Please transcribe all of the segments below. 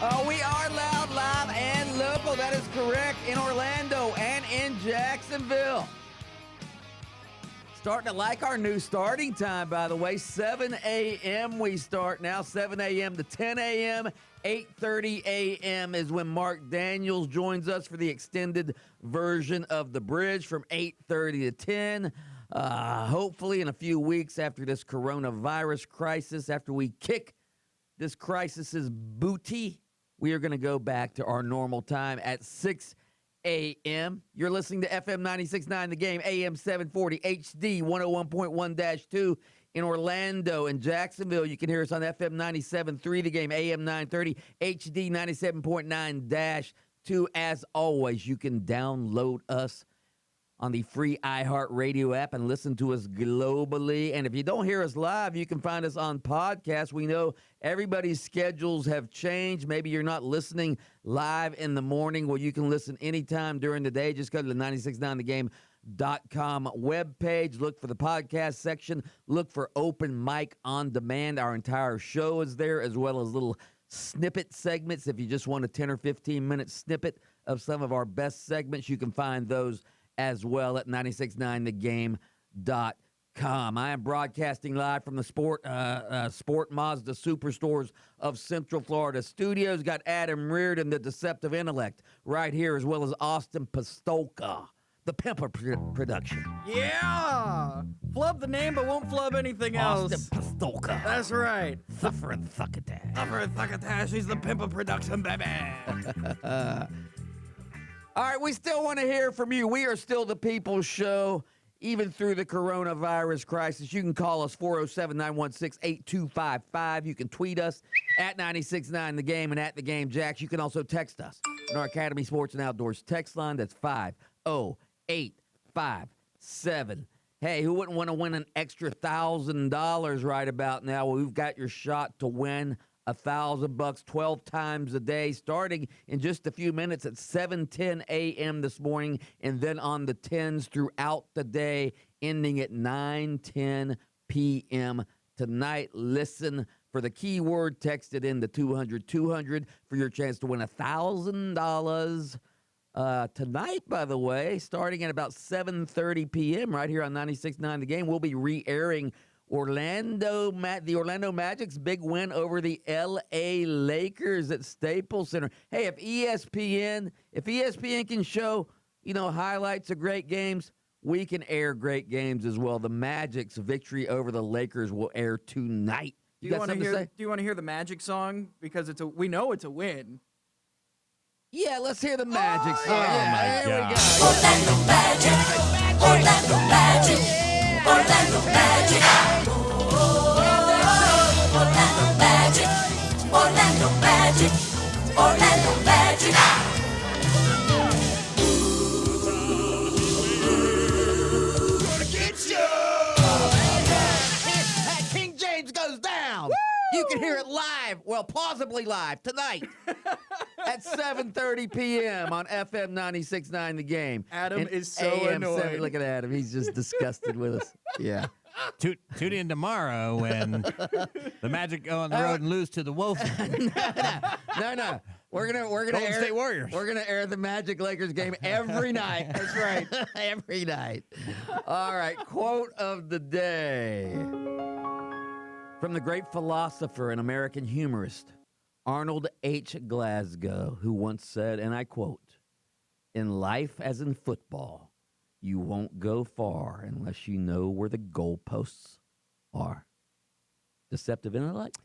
We are loud, live, and local. That is correct. In Orlando and in Jacksonville. Starting to like our new starting time, by the way. 7 a.m. we start now. 7 a.m. to 10 a.m. 8:30 a.m. is when Mark Daniels joins us for the extended version of The Bridge from 8:30 to 10. Hopefully in a few weeks after this coronavirus crisis, after we kick this crisis's booty, we are going to go back to our normal time at 6 a.m. You're listening to FM 96.9 The Game, AM 740, HD 101.1-2 in Orlando and Jacksonville. You can hear us on FM 97.3 The Game, AM 930, HD 97.9-2. As always, you can download us on the free iHeartRadio app and listen to us globally. And if you don't hear us live, you can find us on podcast. We know everybody's schedules have changed. Maybe you're not listening live in the morning. Well, you can listen anytime during the day. Just go to the 969thegame.com webpage. Look for the podcast section. Look for Open Mic on Demand. Our entire show is there, as well as little snippet segments. If you just want a 10 or 15-minute snippet of some of our best segments, you can find those as well at 969thegame.com. I am broadcasting live from the Sport Mazda Superstores of Central Florida studios. Got Adam Reardon, the Deceptive Intellect, right here, as well as Austin Pastolka, the Pimper production. Yeah! Flub the name, but won't flub anything else. Austin Pastolka. That's right. Suffering Thuckatash. Suffering Thuckatash. He's the Pimper production, baby. All right, we still want to hear from you. We are still the People's Show, even through the coronavirus crisis. You can call us 407-916-8255. You can tweet us at 969thegame and at the Game Jacks. You can also text us on our Academy Sports and Outdoors text line. That's 50857. Hey, who wouldn't want to win an extra $1,000 right about now? Well, we've got your shot to win $1,000 12 times a day, starting in just a few minutes at 7:10 a.m. this morning, and then on the 10s throughout the day, ending at 9:10 p.m. tonight. Listen for the keyword, text it in to 200-200 for your chance to win $1,000 tonight, by the way, starting at about 7:30 p.m. right here on 96.9 The Game. We'll be re-airing the Orlando Magic's big win over the L.A. Lakers at Staples Center. Hey, if ESPN can show, highlights of great games, we can air great games as well. The Magic's victory over the Lakers will air tonight. Do you want to hear the Magic song? Because we know it's a win. Yeah, let's hear the Magic song. my There God. we go. Orlando Magic, Orlando Magic, Orlando Magic. Orlando Magic, Orlando Magic, Orlando Magic. King James goes down. Woo! You can hear it live, well, plausibly live tonight at 7:30 p.m. on FM 96.9 The Game. Adam And is so AM annoyed. 7. Look at Adam. He's just disgusted with us. Yeah. Tune in tomorrow when the Magic go on the road and lose to the Wolves. No. We're gonna Golden air State Warriors. We're gonna air the Magic Lakers game every night. That's right. Every night. All right. Quote of the day from the great philosopher and American humorist Arnold H. Glasgow, who once said, and I quote, "In life as in football, you won't go far unless you know where the goalposts are." Deceptive Intellect?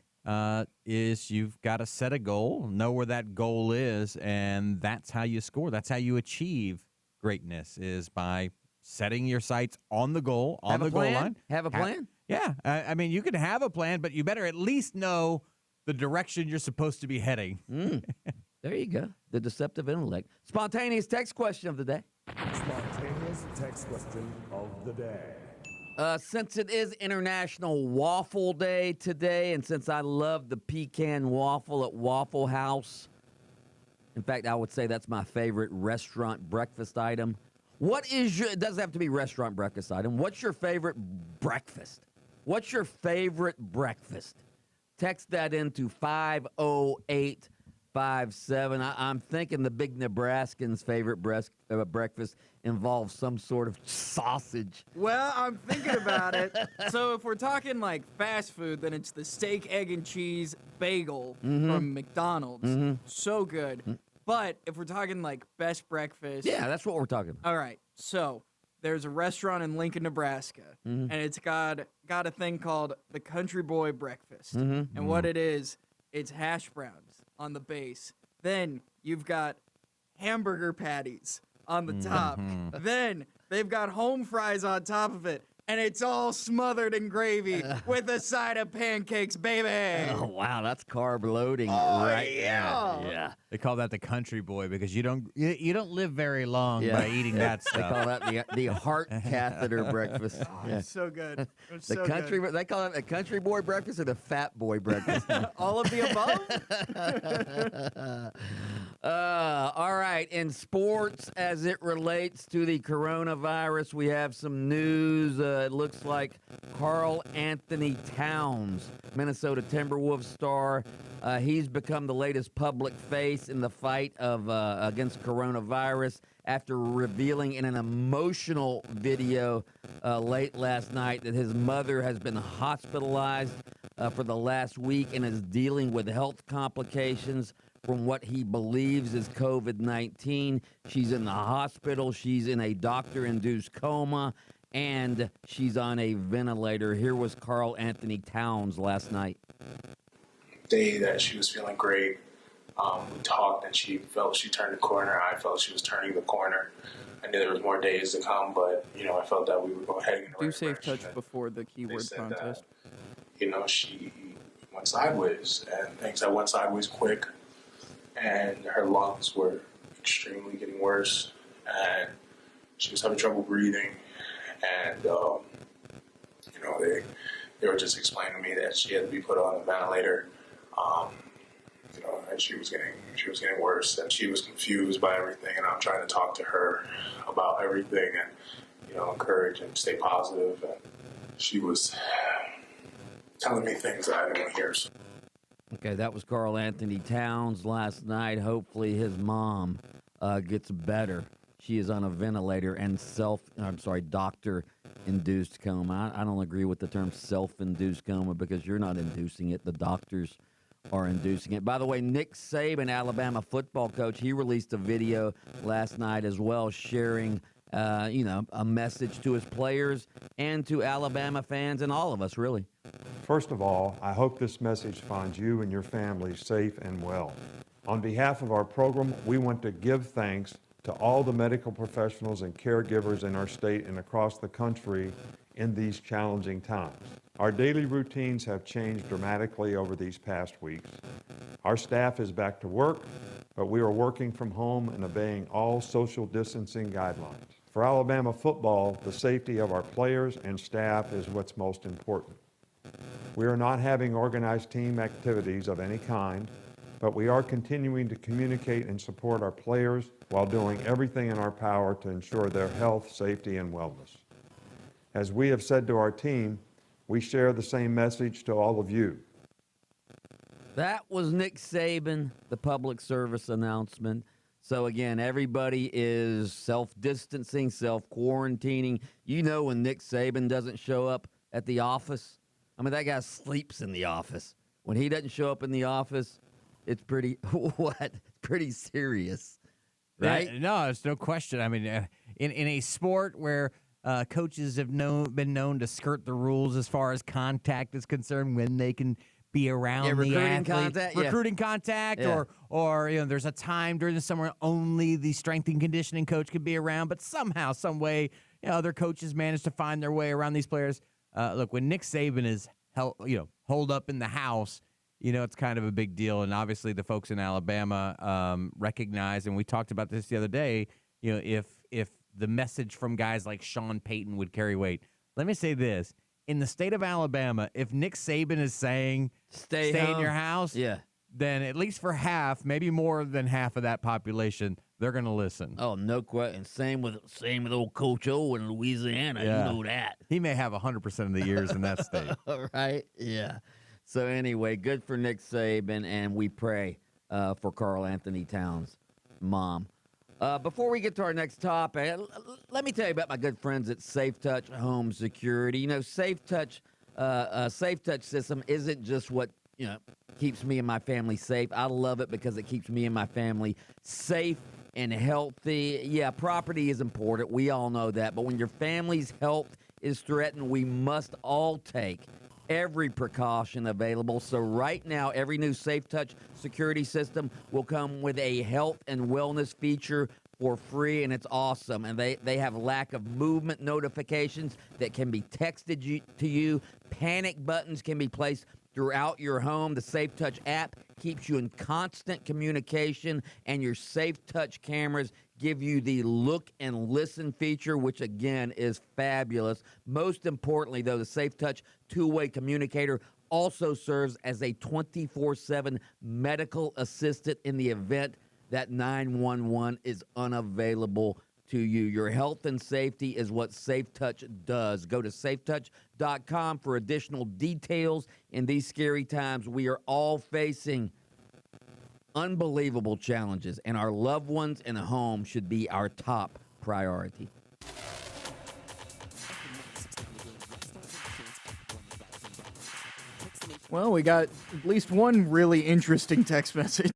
Is you've got to set a goal, know where that goal is, and that's how you score. That's how you achieve greatness, is by setting your sights on the goal, on the goal line. Have a plan? Yeah. I mean, you can have a plan, but you better at least know the direction you're supposed to be heading. There you go. The Deceptive Intellect. Spontaneous text question of the day. Spontaneous text question of the day. Since it is International Waffle Day today, and since I love the pecan waffle at Waffle House, in fact, I would say that's my favorite restaurant breakfast item. It doesn't have to be restaurant breakfast item. What's your favorite breakfast? What's your favorite breakfast? Text that into 508 888-978-5557. I'm thinking the big Nebraskans' favorite breakfast involves some sort of sausage. Well, I'm thinking about it. So if we're talking like fast food, then it's the steak, egg, and cheese bagel from McDonald's. So good. But if we're talking like best breakfast, Yeah, that's what we're talking about. all right. So there's a restaurant in Lincoln, Nebraska, and it's got a thing called the Country Boy Breakfast. And what it is, it's hash browns on the base. Then you've got hamburger patties on the top. Then they've got home fries on top of it. And it's all smothered in gravy with a side of pancakes, baby. Oh, wow, that's carb loading right yeah. there. Yeah. They call that the country boy because you don't live very long Yeah. by eating that They stuff. call that the heart catheter breakfast. Yeah. It's so good. It's The so country, good. they call it the country boy breakfast or the fat boy breakfast. All of the above? All right. In sports, as it relates to the coronavirus, we have some news. It looks like Carl Anthony Towns, Minnesota Timberwolves star, he's become the latest public face in the fight against coronavirus after revealing in an emotional video late last night that his mother has been hospitalized for the last week and is dealing with health complications from what he believes is COVID-19. She's in the hospital. She's in a doctor-induced coma, and she's on a ventilator. Here was Carl Anthony Towns last night. Day that she was feeling great. We talked and she felt she turned the corner. I felt she was turning the corner. I knew there was more days to come, but I felt that we were going heading in the Do right safe direction. touch before the They keyword said contest. that, she went sideways and things that went sideways quick, and her lungs were extremely getting worse, and she was having trouble breathing, and they were just explaining to me that she had to be put on a ventilator. And she was getting worse, and she was confused by everything. And I'm trying to talk to her about everything, and encourage and stay positive. And she was telling me things that I didn't want to hear. So. Okay, that was Carl Anthony Towns last night. Hopefully his mom gets better. She is on a ventilator and doctor-induced coma. I don't agree with the term self-induced coma because you're not inducing it. The doctors are inducing it. By the way, Nick Saban, Alabama football coach, he released a video last night as well sharing, a message to his players and to Alabama fans and all of us, really. First of all, I hope this message finds you and your family safe and well. On behalf of our program, we want to give thanks to all the medical professionals and caregivers in our state and across the country in these challenging times. Our daily routines have changed dramatically over these past weeks. Our staff is back to work, but we are working from home and obeying all social distancing guidelines. For Alabama football, the safety of our players and staff is what's most important. We are not having organized team activities of any kind, but we are continuing to communicate and support our players while doing everything in our power to ensure their health, safety, and wellness. As we have said to our team, we share the same message to all of you. That was Nick Saban, the public service announcement. So again, everybody is self-distancing, self-quarantining. When Nick Saban doesn't show up at the office, that guy sleeps in the office. When he doesn't show up in the office, it's pretty serious, right? No, it's no question. In a sport where coaches have been known to skirt the rules as far as contact is concerned, when they can be around the recruiting athlete, contact, yeah. recruiting contact, Yeah. or there's a time during the summer only the strength and conditioning coach could be around, but somehow, some way, other coaches manage to find their way around these players. Look, when Nick Saban is holed up in the house, it's kind of a big deal, and obviously the folks in Alabama recognize, and we talked about this the other day. If the message from guys like Sean Payton would carry weight. Let me say this. In the state of Alabama, if Nick Saban is saying stay in home. your house, Yeah. then at least for half, maybe more than half of that population, they're going to listen. Oh, no question. Same with old Coach O in Louisiana. Yeah. You know that. He may have 100% of the years in that state. All right. Yeah. So anyway, good for Nick Saban, and we pray for Carl Anthony Towns' mom. Before we get to our next topic, let me tell you about my good friends at Safe Touch Home Security. You know, Safe Touch system isn't just what keeps me and my family safe. I love it because it keeps me and my family safe and healthy. Yeah, property is important. We all know that. But when your family's health is threatened, we must all take every precaution available. So right now, every new Safe Touch security system will come with a health and wellness feature for free, and it's awesome. And they have lack of movement notifications that can be texted to you. Panic buttons can be placed throughout your home. The Safe Touch app keeps you in constant communication, and your Safe Touch cameras give you the look and listen feature, which again is fabulous. Most importantly, though, the Safe Touch two-way communicator also serves as a 24/7 medical assistant in the event that 911 is unavailable to you. Your health and safety is what Safe Touch does. Go to safetouch.com for additional details. In these scary times, we are all facing unbelievable challenges, and our loved ones and home should be our top priority. Well, we got at least one really interesting text message.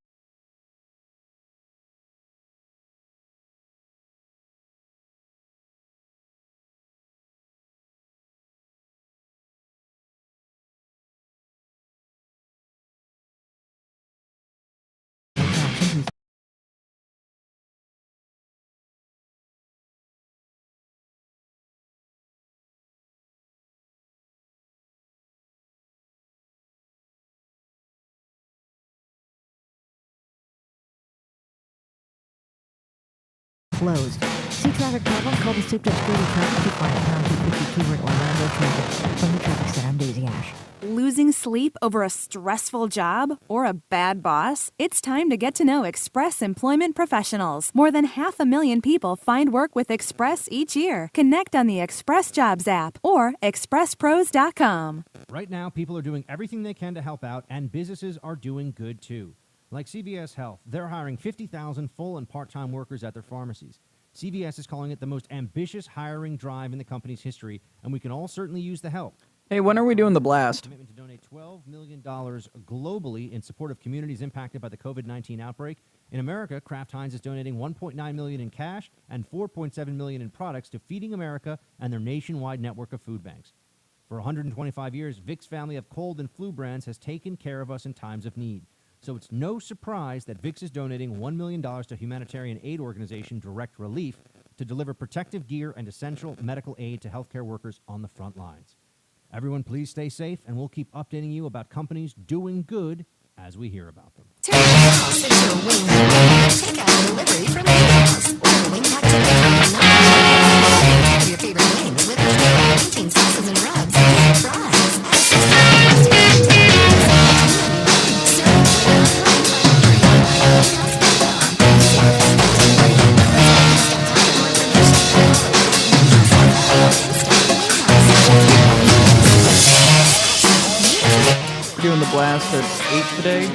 Closed. See traffic problem? Call the Safe Touch Security Traffic Department at 252 in Orlando Traffic. From the traffic center, I'm Daisy Ash. Losing sleep over a stressful job or a bad boss? It's time to get to know Express Employment Professionals. More than 500,000 people find work with Express each year. Connect on the Express Jobs app or expresspros.com. Right now, people are doing everything they can to help out, and businesses are doing good too. Like CVS Health, they're hiring 50,000 full and part-time workers at their pharmacies. CVS is calling it the most ambitious hiring drive in the company's history, and we can all certainly use the help. Hey, when are we doing the blast? Commitment to donate $12 million globally in support of communities impacted by the COVID-19 outbreak. In America, Kraft Heinz is donating $1.9 million in cash and $4.7 million in products to Feeding America and their nationwide network of food banks. For 125 years, Vicks family of cold and flu brands has taken care of us in times of need. So it's no surprise that Vicks is donating $1 million to humanitarian aid organization Direct Relief to deliver protective gear and essential medical aid to healthcare workers on the front lines. Everyone, please stay safe, and we'll keep updating you about companies doing good as we hear about them. Turn your house into a wing hut. Take out a delivery from Winghouse. Order wing hut today from $9. Have your favorite wings with painting sauces and rubs and fries. Access We're doing the blast at 8 today.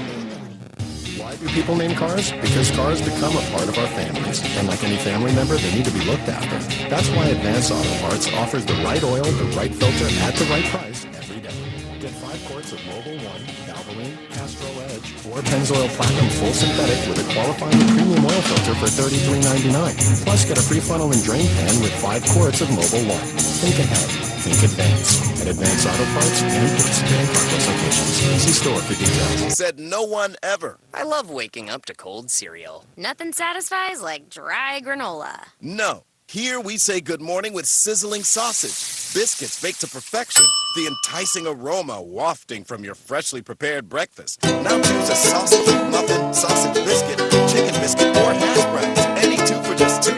Why do people name cars? Because cars become a part of our families. And like any family member, they need to be looked after. That's why Advance Auto Parts offers the right oil, the right filter, at the right price every day. Get 5 quarts of Mobil 1, Valvoline, Castrol Edge, or Pennzoil Platinum Full Synthetic with a qualifying premium oil filter for $33.99. Plus, get a free funnel and drain pan with 5 quarts of Mobil 1. Think ahead. Think Advance. At Advance Auto Parts and participating Carquest locations. See store for details. Said no one ever. I love waking up to cold cereal. Nothing satisfies like dry granola. No. Here we say good morning with sizzling sausage, biscuits baked to perfection, the enticing aroma wafting from your freshly prepared breakfast. Now choose a sausage, muffin, sausage biscuit, chicken biscuit, or hash browns. Any two for just $2.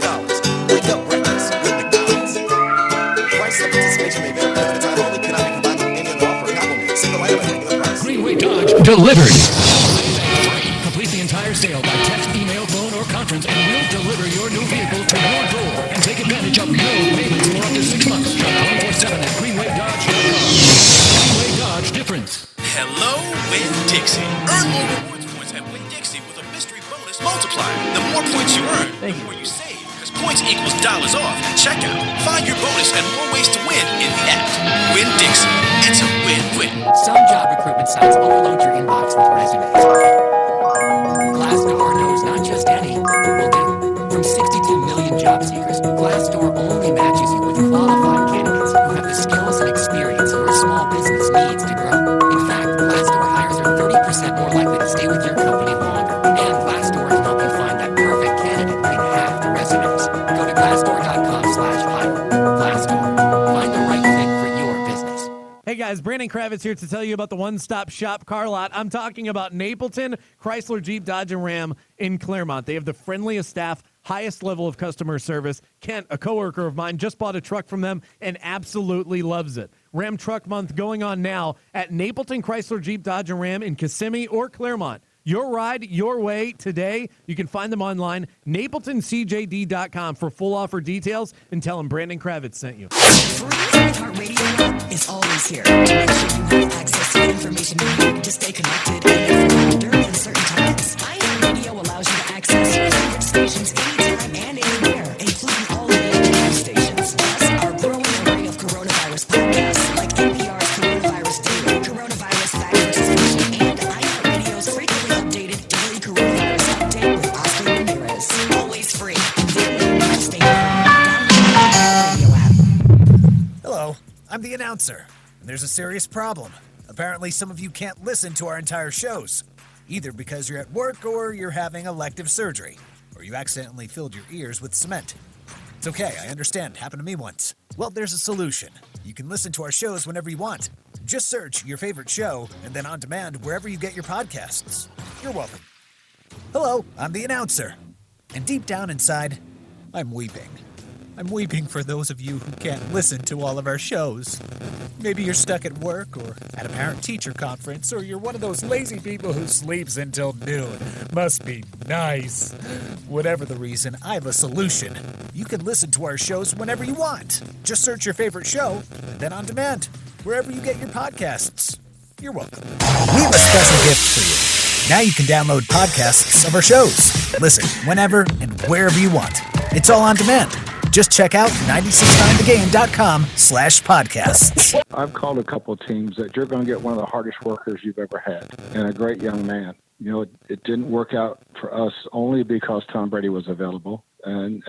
Wake up breakfast with McDonald's. Price of participation may vary. Limited time only. Cannot be combined with any other offer. Compliment. Single item at regular price. Greenway Dodge delivered. Complete the entire sale by text, email, phone, or conference, and we'll deliver your new vehicle to your door. And take advantage of no payments for up to 6 months. Shop 24/7 at GreenwayDodge.com. Greenway Dodge difference. Hello, Winn-Dixie. Earn more rewards points at Winn-Dixie with a Just multiply. The more points you earn, the more you save. Because points equals dollars off at checkout. Find your bonus and more ways to win in the app. Win Dixie. It's a win-win. Some job recruitment sites overload your inbox with resumes. Glassdoor knows not just any will do. From 62 million job seekers, Glassdoor only matches you with qualified candidates who have the skills and experience your small business needs to grow. In fact, Glassdoor hires are 30% more likely to stay with your company longer. And Glassdoor can help you find that perfect candidate in half the resumes. Go to glassdoor.com/hire. Glassdoor. Find the right fit for your business. Hey guys, Brandon Kravitz here to tell you about the one-stop shop car lot. I'm talking about Napleton Chrysler Jeep Dodge and Ram in Claremont. They have the friendliest staff, highest level of customer service. Kent, a coworker of mine, just bought a truck from them and absolutely loves it. Ram Truck Month going on now at Napleton Chrysler Jeep Dodge and Ram in Kissimmee or Claremont. Your ride, your way today. You can find them online, napletoncjd.com for full offer details, and tell them Brandon Kravitz sent you. iHeartRadio is always here to make sure you have access to the information you need to stay connected and informed during uncertain times. iHeartRadio allows you to access your favorite stations anytime and anywhere, including all of the other stations. Plus, our growing array of coronavirus podcasts like NPR's Coronavirus Daily, Coronavirus Fact vs. Fiction, and iHeartRadio's frequently updated Daily Coronavirus Update with Oscar Ramirez. Always free. Stay Hello, I'm the announcer, and there's a serious problem. Apparently, some of you can't listen to our entire shows, either because you're at work or you're having elective surgery, or you accidentally filled your ears with cement. It's okay, I understand. Happened to me once. Well, there's a solution. You can listen to our shows whenever you want. Just search your favorite show, and then on demand wherever you get your podcasts. You're welcome. Hello, I'm the announcer, and deep down inside, I'm weeping. I'm weeping for those of you who can't listen to all of our shows. Maybe you're stuck at work or at a parent-teacher conference, or you're one of those lazy people who sleeps until noon. Must be nice. Whatever the reason, I have a solution. You can listen to our shows whenever you want. Just search your favorite show, and then on demand, wherever you get your podcasts. You're welcome. We have a special gift for you. Now you can download podcasts of our shows. Listen whenever and wherever you want. It's all on demand. Just check out 969thegame.com/podcasts. I've called a couple of teams that you're going to get one of the hardest workers you've ever had and a great young man. You know, it didn't work out for us only because Tom Brady was available. And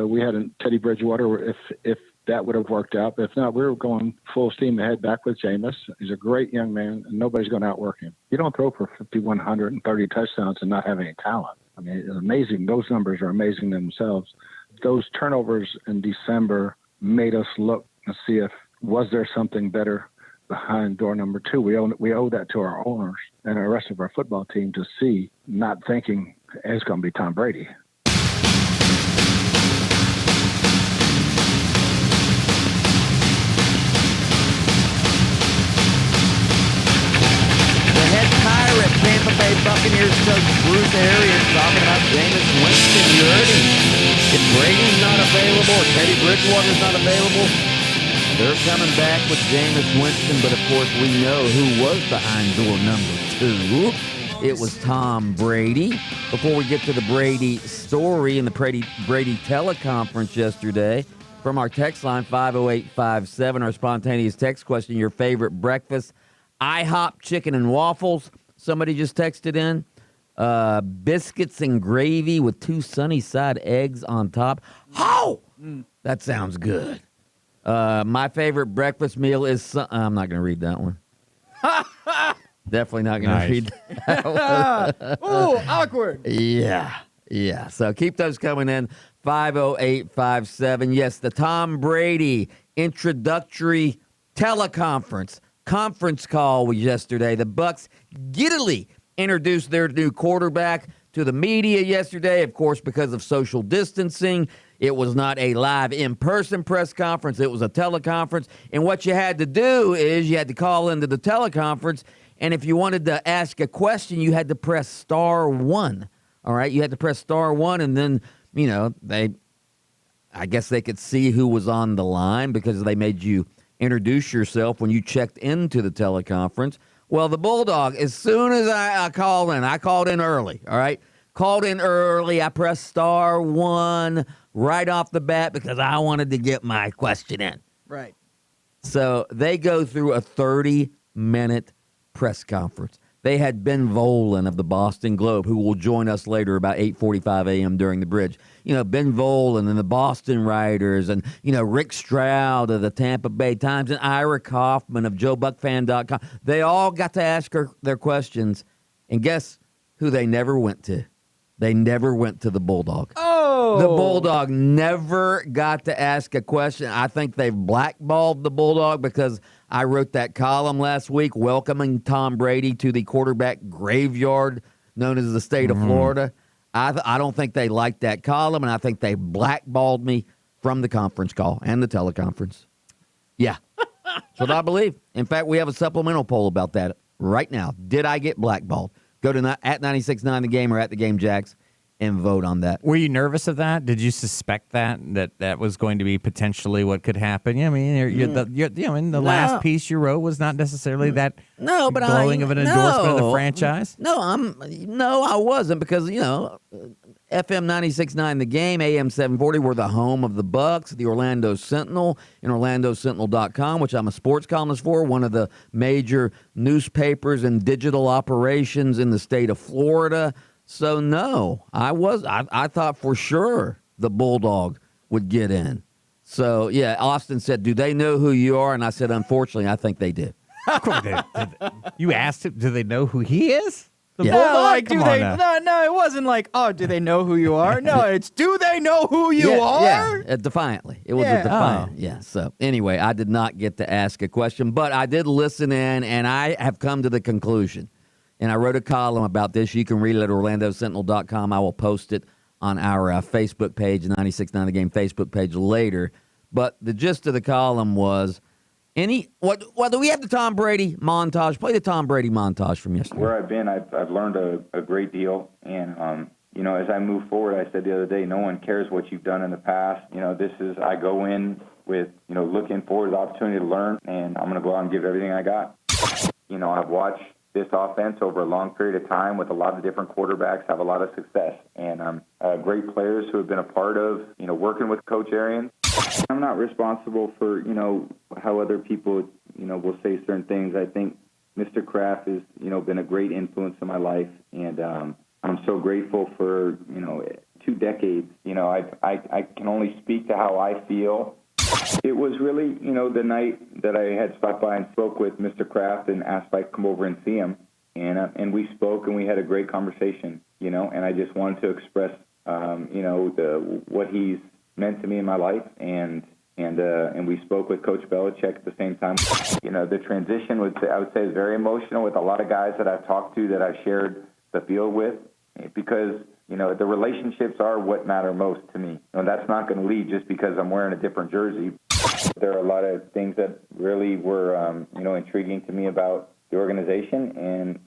we had Teddy Bridgewater if that would have worked out. But if not, we were going full steam ahead back with Jameis. He's a great young man, and nobody's going to outwork him. You don't throw for 5,130 touchdowns and not have any talent. I mean, it's amazing. Those numbers are amazing themselves. Those turnovers in December made us look and see if was there something better behind door number 2. We owe that to our owners and the rest of our football team to see, not thinking it's going to be Tom Brady. Tampa Bay Buccaneers coach Bruce Arians talking about Jameis Winston. You heard him. If Brady's not available, or Teddy Bridgewater's not available, they're coming back with Jameis Winston. But, of course, we know who was behind door number 2. It was Tom Brady. Before we get to the Brady story and the Brady teleconference yesterday, from our text line, 50857, our spontaneous text question, your favorite breakfast, IHOP chicken and waffles. Somebody just texted in. Biscuits and gravy with 2 sunny side eggs on top. Oh, that sounds good. My favorite breakfast meal is... I'm not going to read that one. Definitely not going to read that one. Ooh, awkward. Yeah. So keep those coming in. 50857. Yes, the Tom Brady introductory teleconference. Conference call was yesterday. The Bucs giddily introduced their new quarterback to the media yesterday, of course, because of social distancing. It was not a live in-person press conference. It was a teleconference. And what you had to do is you had to call into the teleconference, and if you wanted to ask a question, you had to press *1. All right? You had to press *1, and then, I guess they could see who was on the line because they made you introduce yourself when you checked into the teleconference. Well, the Bulldog, as soon as I called in early, all right? Called in early. I pressed *1 right off the bat because I wanted to get my question in. Right. So they go through a 30-minute press conference. They had Ben Volen of the Boston Globe, who will join us later about 8:45 a.m. during the bridge. Ben Volen and the Boston writers, and, Rick Stroud of the Tampa Bay Times, and Ira Kaufman of JoeBuckFan.com. They all got to ask her their questions. And guess who they never went to? They never went to the Bulldog. Oh! The Bulldog never got to ask a question. I think they've blackballed the Bulldog because I wrote that column last week welcoming Tom Brady to the quarterback graveyard known as the state of Florida. I don't think they liked that column, and I think they blackballed me from the conference call and the teleconference. Yeah. That's what I believe. In fact, we have a supplemental poll about that right now. Did I get blackballed? Go to at 96.9 The Game or at The Game Jacks and vote on that. Were you nervous of that? Did you suspect that was going to be potentially what could happen? I mean, in the last piece you wrote was not necessarily that glowing of an endorsement of the franchise. No, I wasn't because FM 96.9 The Game, AM 740, we're the home of the Bucks, the Orlando Sentinel, and OrlandoSentinel.com, which I'm a sports columnist for, one of the major newspapers and digital operations in the state of Florida. So, no, I thought for sure the Bulldog would get in. So, yeah, Austin said, do they know who you are? And I said, unfortunately, I think they did. Of course they did. You asked him, do they know who he is? The Yeah. Bulldog? No, like, Come do on they? now. No, it wasn't like, oh, do they know who you are? No, it's, do they know who you are? Yeah, defiantly. It was Yeah. a defiant. Yeah. So anyway, I did not get to ask a question, but I did listen in, and I have come to the conclusion. And I wrote a column about this. You can read it at OrlandoSentinel.com. I will post it on our Facebook page, 96.9 The Game Facebook page later. But the gist of the column was, do we have the Tom Brady montage? Play the Tom Brady montage from yesterday. Where I've been, I've learned a great deal. And, as I move forward, I said the other day, no one cares what you've done in the past. I go in with, looking forward to the opportunity to learn, and I'm going to go out and give everything I got. I've watched this offense over a long period of time with a lot of different quarterbacks have a lot of success. And great players who have been a part of, working with Coach Arians. I'm not responsible for, how other people, will say certain things. I think Mr. Kraft has, been a great influence in my life. And I'm so grateful for, 2 decades. I can only speak to how I feel. It was really, the night that I had stopped by and spoke with Mr. Kraft and asked if I could come over and see him. And we spoke and we had a great conversation, and I just wanted to express, what he's meant to me in my life. And we spoke with Coach Belichick at the same time. The transition I would say is very emotional with a lot of guys that I've talked to that I've shared the field with because, the relationships are what matter most to me. That's not going to leave just because I'm wearing a different jersey. There are a lot of things that really were, intriguing to me about the organization and,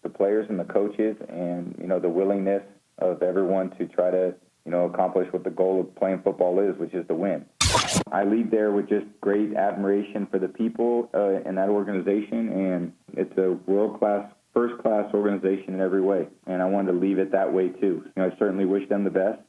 the players and the coaches and, the willingness of everyone to try to, accomplish what the goal of playing football is, which is to win. I leave there with just great admiration for the people in that organization, and it's a world-class, first-class organization in every way, and I wanted to leave it that way too. I certainly wish them the best.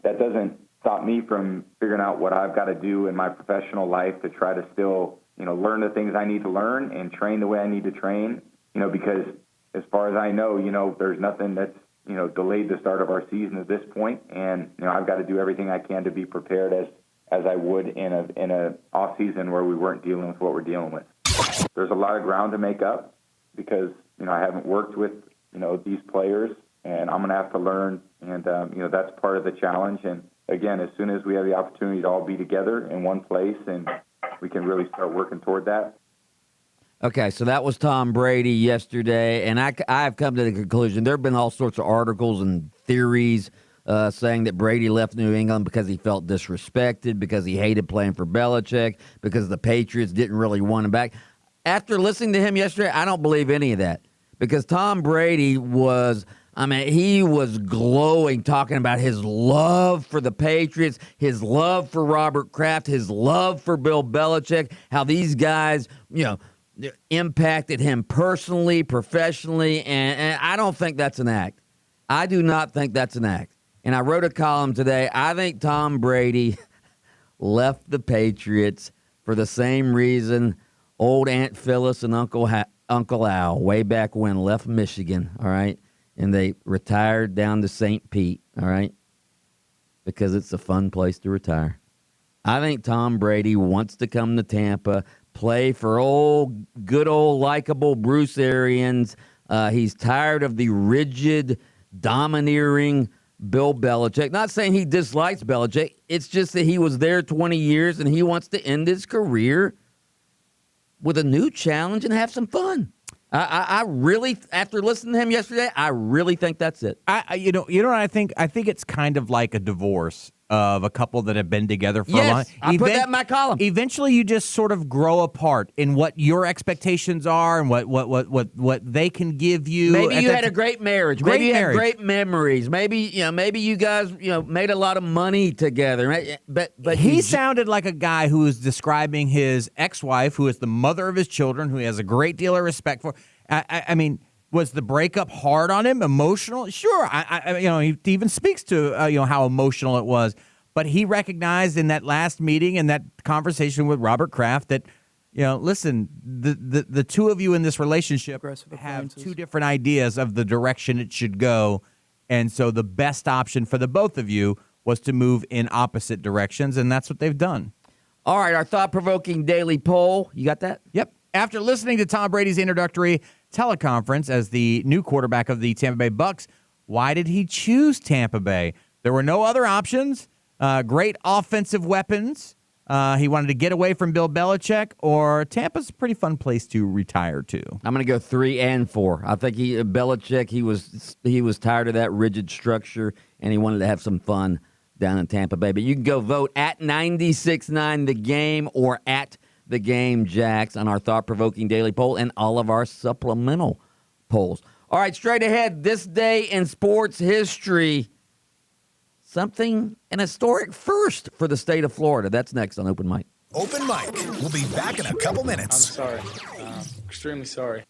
That doesn't stop me from figuring out what I've got to do in my professional life to try to still, learn the things I need to learn and train the way I need to train, because as far as I know, there's nothing that's, delayed the start of our season at this point, and, I've got to do everything I can to be prepared as I would in a off season where we weren't dealing with what we're dealing with. There's a lot of ground to make up because, I haven't worked with, these players, and I'm going to have to learn, and, that's part of the challenge. And again, as soon as we have the opportunity to all be together in one place and we can really start working toward that. Okay, so that was Tom Brady yesterday, and I've come to the conclusion there have been all sorts of articles and theories saying that Brady left New England because he felt disrespected, because he hated playing for Belichick, because the Patriots didn't really want him back. After listening to him yesterday, I don't believe any of that because Tom Brady he was glowing, talking about his love for the Patriots, his love for Robert Kraft, his love for Bill Belichick, how these guys, impacted him personally, professionally, and I don't think that's an act. I do not think that's an act. And I wrote a column today. I think Tom Brady left the Patriots for the same reason old Aunt Phyllis and Uncle Al way back when left Michigan, all right? And they retired down to St. Pete, all right? Because it's a fun place to retire. I think Tom Brady wants to come to Tampa, play for good old likable Bruce Arians. He's tired of the rigid, domineering Bill Belichick. Not saying he dislikes Belichick. It's just that he was there 20 years and he wants to end his career with a new challenge and have some fun. I really, after listening to him yesterday, I really think that's it. You know what I think? I think it's kind of like a divorce of a couple that have been together for a long time. I put that in my column. Eventually, you just sort of grow apart in what your expectations are and what they can give you. Maybe you had a great marriage. Maybe you had marriage. great memories. Maybe you guys made a lot of money together. Right? But he sounded like a guy who was describing his ex-wife, who is the mother of his children, who he has a great deal of respect for. I mean, was the breakup hard on him? Emotional? Sure. He even speaks to how emotional it was. But he recognized in that last meeting and that conversation with Robert Kraft that, listen, the two of you in this relationship have two different ideas of the direction it should go, and so the best option for the both of you was to move in opposite directions, and that's what they've done. All right, our thought-provoking daily poll. You got that? Yep. After listening to Tom Brady's introductory teleconference as the new quarterback of the Tampa Bay Bucks, why did he choose Tampa Bay? There were no other options. Great offensive weapons. He wanted to get away from Bill Belichick, or Tampa's a pretty fun place to retire to. I'm going to go 3 and 4. I think Belichick, he was tired of that rigid structure, and he wanted to have some fun down in Tampa Bay. But you can go vote at 96.9 The Game or at The Game Jacks on our thought-provoking daily poll and all of our supplemental polls. All right, straight ahead, this day in sports history, an historic first for the state of Florida. That's next on Open Mic. Open Mic. We'll be back in a couple minutes. I'm sorry. Extremely sorry.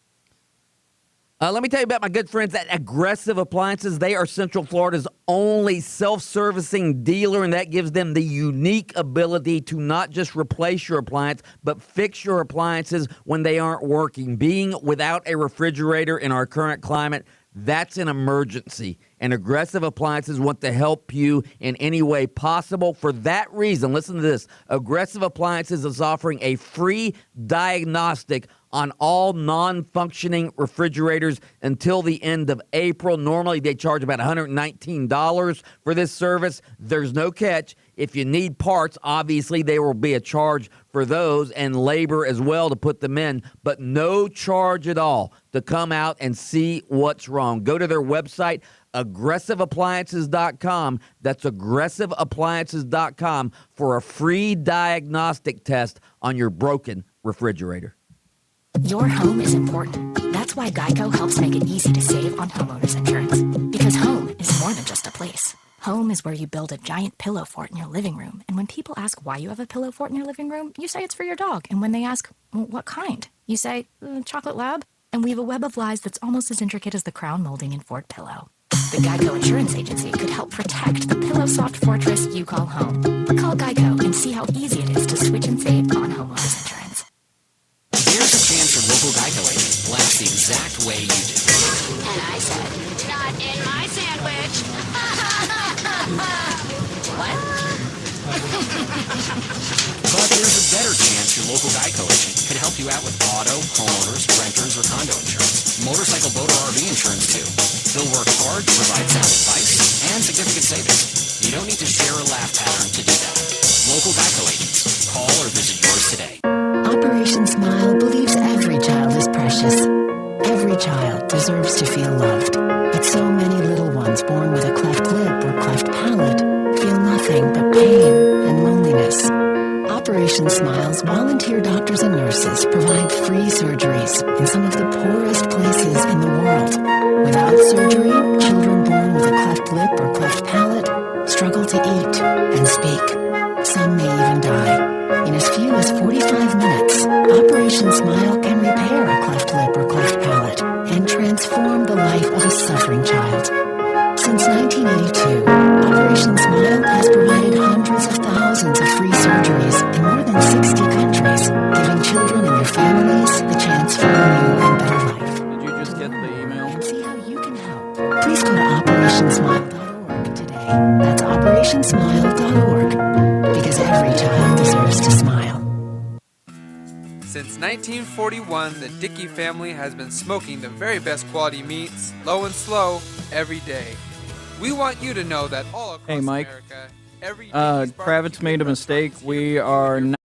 Let me tell you about my good friends at Aggressive Appliances. They are Central Florida's only self-servicing dealer, and that gives them the unique ability to not just replace your appliance, but fix your appliances when they aren't working. Being without a refrigerator in our current climate, that's an emergency. And Aggressive Appliances want to help you in any way possible. For that reason, listen to this. Aggressive Appliances is offering a free diagnostic on all non-functioning refrigerators until the end of April. Normally, they charge about $119 for this service. There's no catch. If you need parts, obviously, there will be a charge for those and labor as well to put them in, but no charge at all to come out and see what's wrong. Go to their website, aggressiveappliances.com. That's aggressiveappliances.com for a free diagnostic test on your broken refrigerator. Your home is important. That's why Geico helps make it easy to save on homeowners insurance. Because home is more than just a place. Home is where you build a giant pillow fort in your living room. And when people ask why you have a pillow fort in your living room, you say it's for your dog. And when they ask, well, what kind? You say, chocolate lab. And weave a web of lies that's almost as intricate as the crown molding in Fort Pillow. The Geico Insurance Agency could help protect the pillow soft fortress you call home. Call Geico and see how easy it is to switch and save on homeowners insurance. Here's a chance your local Geico agent laughs the exact way you do. And I said, not in my sandwich. What? But there's a better chance your local Geico agent could help you out with auto, homeowners, renters, or condo insurance. Motorcycle, boat, or RV insurance, too. They'll work hard to provide sound advice and significant savings. You don't need to share a laugh pattern to do that. Local Geico agents. Call or visit yours today. Operation Smile believes every child is precious. Every child deserves to feel loved. But so many little ones born with a cleft lip or cleft palate feel nothing but pain and loneliness. Operation Smile's volunteer doctors and nurses provide free surgeries in some of the poorest places in the world. Without surgery, children born with a cleft lip or cleft palate struggle to eat and speak. Some may even die. In as few as 45 minutes, Operation Smile can repair a cleft lip or cleft palate and transform the life of a suffering child. 1982, Operation Smile has provided hundreds of thousands of free surgeries in more than 60 countries, giving children and their families the chance for a new and better life. Did you just get the email? And see how you can help. Please go to operationsmile.org today. That's operationsmile.org. Because every child deserves to smile. Since 1941, the Dickey family has been smoking the very best quality meats, low and slow, every day. We want you to know that all across Hey, Mike. America, every Kravitz made a mistake. We are not.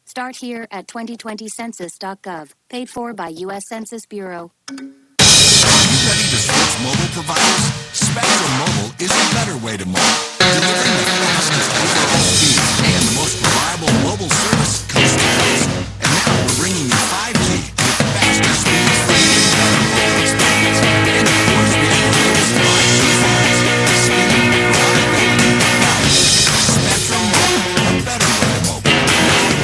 Start here at 2020census.gov. Paid for by U.S. Census Bureau. Are you ready to switch mobile providers? Spectrum Mobile is a better way to mobile. Delivering the fastest overall speed and the most reliable mobile service coast to coast. And now we're bringing you 5G with faster speeds for an even better mobile experience. And of course, we have the latest 5G phones. Speed, reliability, value. Spectrum Mobile, a better way to mobile.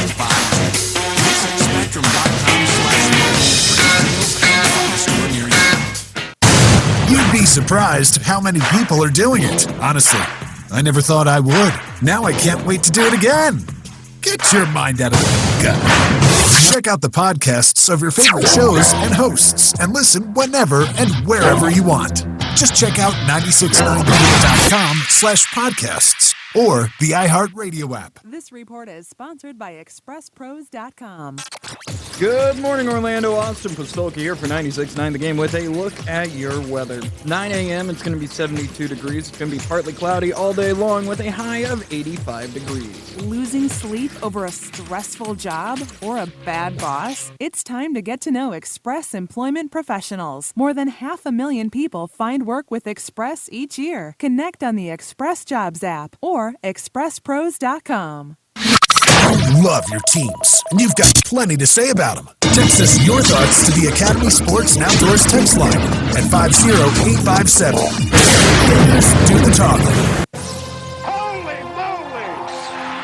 5G. Visit spectrum.com/mobile for details and to find a store near you. You'd be surprised how many people are doing it. Honestly, I never thought I would. Now I can't wait to do it again. Get your mind out of the gut. Check out the podcasts of your favorite shows and hosts and listen whenever and wherever you want. Just check out 969radio.com/podcasts or the iHeartRadio app. This report is sponsored by ExpressPros.com. Good morning, Orlando. Austin Pastolka here for 96.9 The Game with a look at your weather. 9 a.m., it's going to be 72 degrees. It's going to be partly cloudy all day long with a high of 85 degrees. Losing sleep over a stressful job or a bad boss? It's time to get to know Express Employment Professionals. More than 500,000 people find work with Express each year. Connect on the Express Jobs app or expresspros.com. Love your teams, and you've got plenty to say about them. Text us your thoughts to the Academy Sports and Outdoors text line at 50857. Do the talking. Holy moly!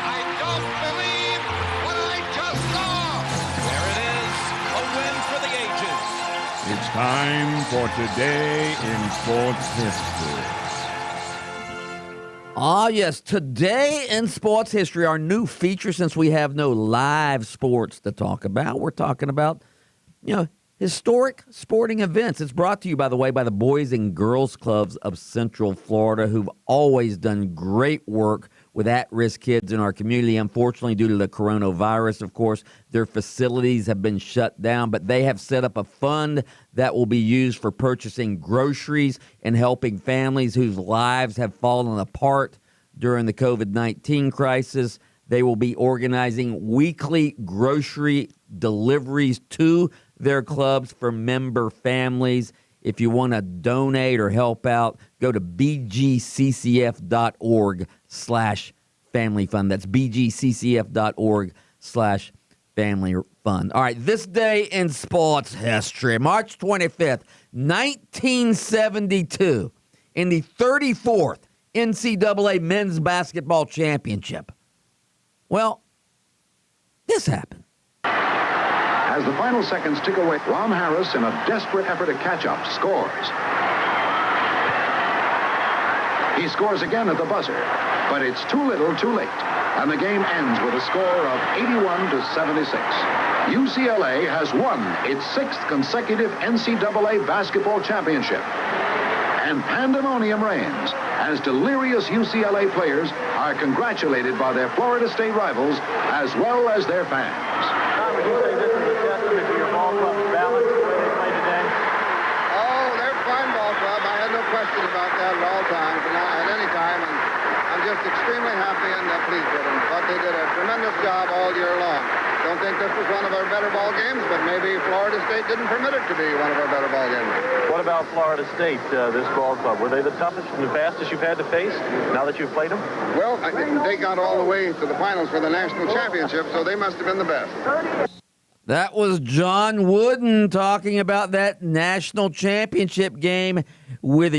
I don't believe what I just saw! There it is, a win for the ages. It's time for Today in Sports History. Ah, yes. Today in sports history, our new feature, since we have no live sports to talk about, we're talking about, historic sporting events. It's brought to you, by the way, by the Boys and Girls Clubs of Central Florida, who've always done great work with at-risk kids in our community. Unfortunately, due to the coronavirus, of course, their facilities have been shut down, but they have set up a fund that will be used for purchasing groceries and helping families whose lives have fallen apart during the COVID-19 crisis. They will be organizing weekly grocery deliveries to their clubs for member families. If you want to donate or help out, go to bgccf.org/family fund. That's bgccf.org/family fund. All right, this day in sports history, March 25th, 1972, in the 34th NCAA Men's Basketball Championship. Well, this happened. As the final seconds tick away, Ron Harris, in a desperate effort to catch up, scores. He scores again at the buzzer, but it's too little, too late, and the game ends with a score of 81-76. UCLA has won its 6th consecutive NCAA basketball championship. And pandemonium reigns as delirious UCLA players are congratulated by their Florida State rivals as well as their fans. Would you say this is a testament to your ball club's balance the way they play today? Oh, they're a fine ball club. I had no question about that at all times and at any time. And I'm just extremely happy and pleased with them. But they did a tremendous job all year long. Don't think this was one of our better ball games, but maybe Florida State didn't permit it to be one of our better ball games. What about Florida State, this ball club? Were they the toughest and the fastest you've had to face now that you've played them? Well, they got all the way to the finals for the national championship, so they must have been the best. That was John Wooden talking about that national championship game with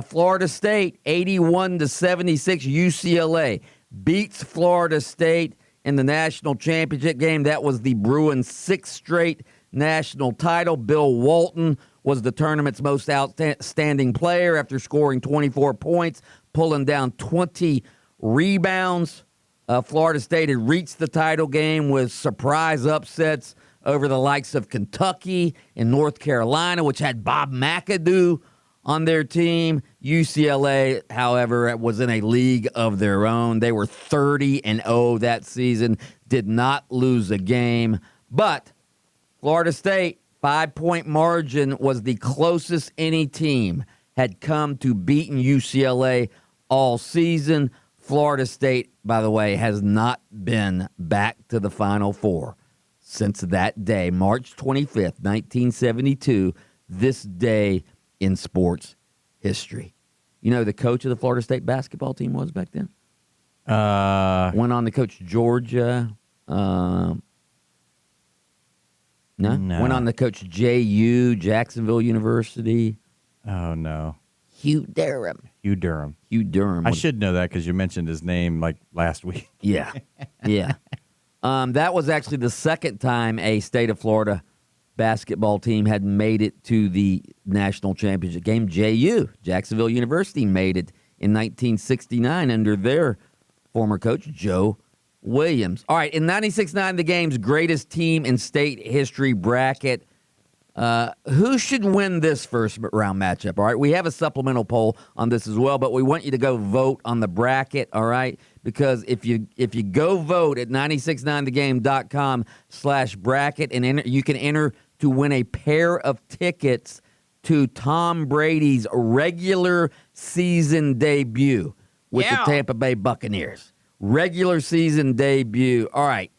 Florida State, 81-76. UCLA beats Florida State in the national championship game. That was the Bruins' 6th straight national title. Bill Walton was the tournament's most outstanding player after scoring 24 points, pulling down 20 rebounds. Florida State had reached the title game with surprise upsets over the likes of Kentucky and North Carolina, which had Bob McAdoo on their team. UCLA, however, was in a league of their own. They were 30-0 that season, did not lose a game. But Florida State, 5-point margin was the closest any team had come to beating UCLA all season. Florida State, by the way, has not been back to the Final Four since that day, March 25th, 1972, this day in sports history. You know who the coach of the Florida State basketball team was back then? Went on to coach Georgia. No? Went on to coach JU, Jacksonville University. Oh, no. Hugh Durham. Hugh Durham. Hugh Durham. I should know that because you mentioned his name like last week. Yeah. Yeah. That was actually the second time a state of Florida basketball team had made it to the national championship game. JU, Jacksonville University, made it in 1969 under their former coach, Joe Williams. All right, in 96-9, the game's greatest team in state history bracket. Who should win this first round matchup? All right, we have a supplemental poll on this as well, but we want you to go vote on the bracket, all right? Because if you go vote at 969thegame.com/bracket and you can enter to win a pair of tickets to Tom Brady's regular season debut with the Tampa Bay Buccaneers. Regular season debut. All right.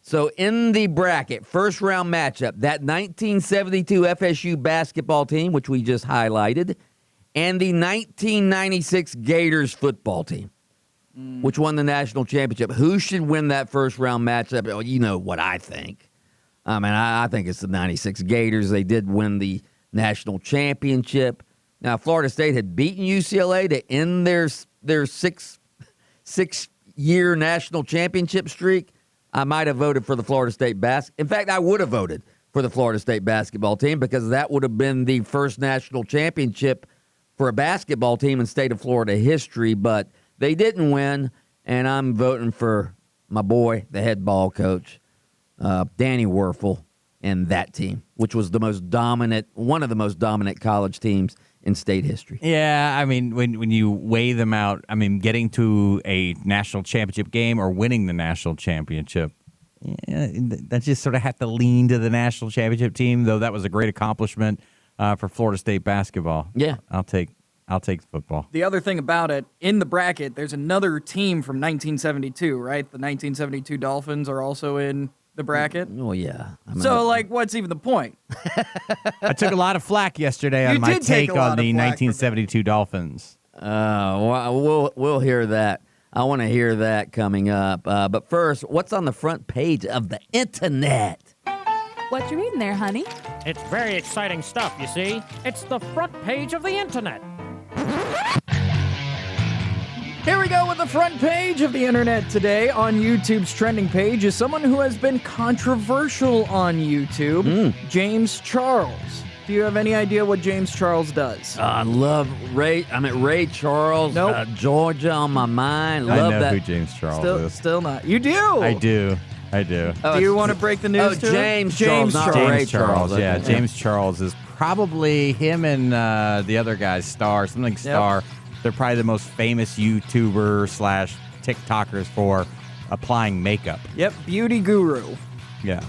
So in the bracket, first round matchup, that 1972 FSU basketball team, which we just highlighted, and the 1996 Gators football team, which won the national championship. Who should win that first round matchup? Oh, you know what I think. I mean, I think it's the 96 Gators. They did win the national championship. Now, Florida State had beaten UCLA to end their six-year national championship streak. I might have voted for the Florida State In fact, I would have voted for the Florida State basketball team because that would have been the first national championship for a basketball team in state of Florida history. But they didn't win, and I'm voting for my boy, the head ball coach, Danny Werfel, and that team, which was one of the most dominant college teams in state history. Yeah, I mean, when you weigh them out, I mean, getting to a national championship game or winning the national championship, that just sort of have to lean to the national championship team, though that was a great accomplishment for Florida State basketball. Yeah. I'll take football. The other thing about it, in the bracket, there's another team from 1972, right? The 1972 Dolphins are also in the bracket. Oh, yeah. So, what's even the point? I took a lot of flack yesterday on my take on the 1972 Dolphins. Well, we'll hear that. I want to hear that coming up. But first, what's on the front page of the internet? What you reading there, honey? It's very exciting stuff, you see. It's the front page of the internet. Here we go with the front page of the internet today. On YouTube's trending page is someone who has been controversial on YouTube, James Charles. Do you have any idea what James Charles does? I love Ray Charles. Nope. Georgia on my mind. I Love know that. who James Charles is. Still not. You do. I do. I do. Do you want to break the news to him? James James Charles, not Charles. Ray James Charles. Charles. Yeah, Okay. James Charles is probably him and the other guy, something Star. They're probably the most famous YouTuber / TikTokers for applying makeup. Yep, beauty guru. Yeah.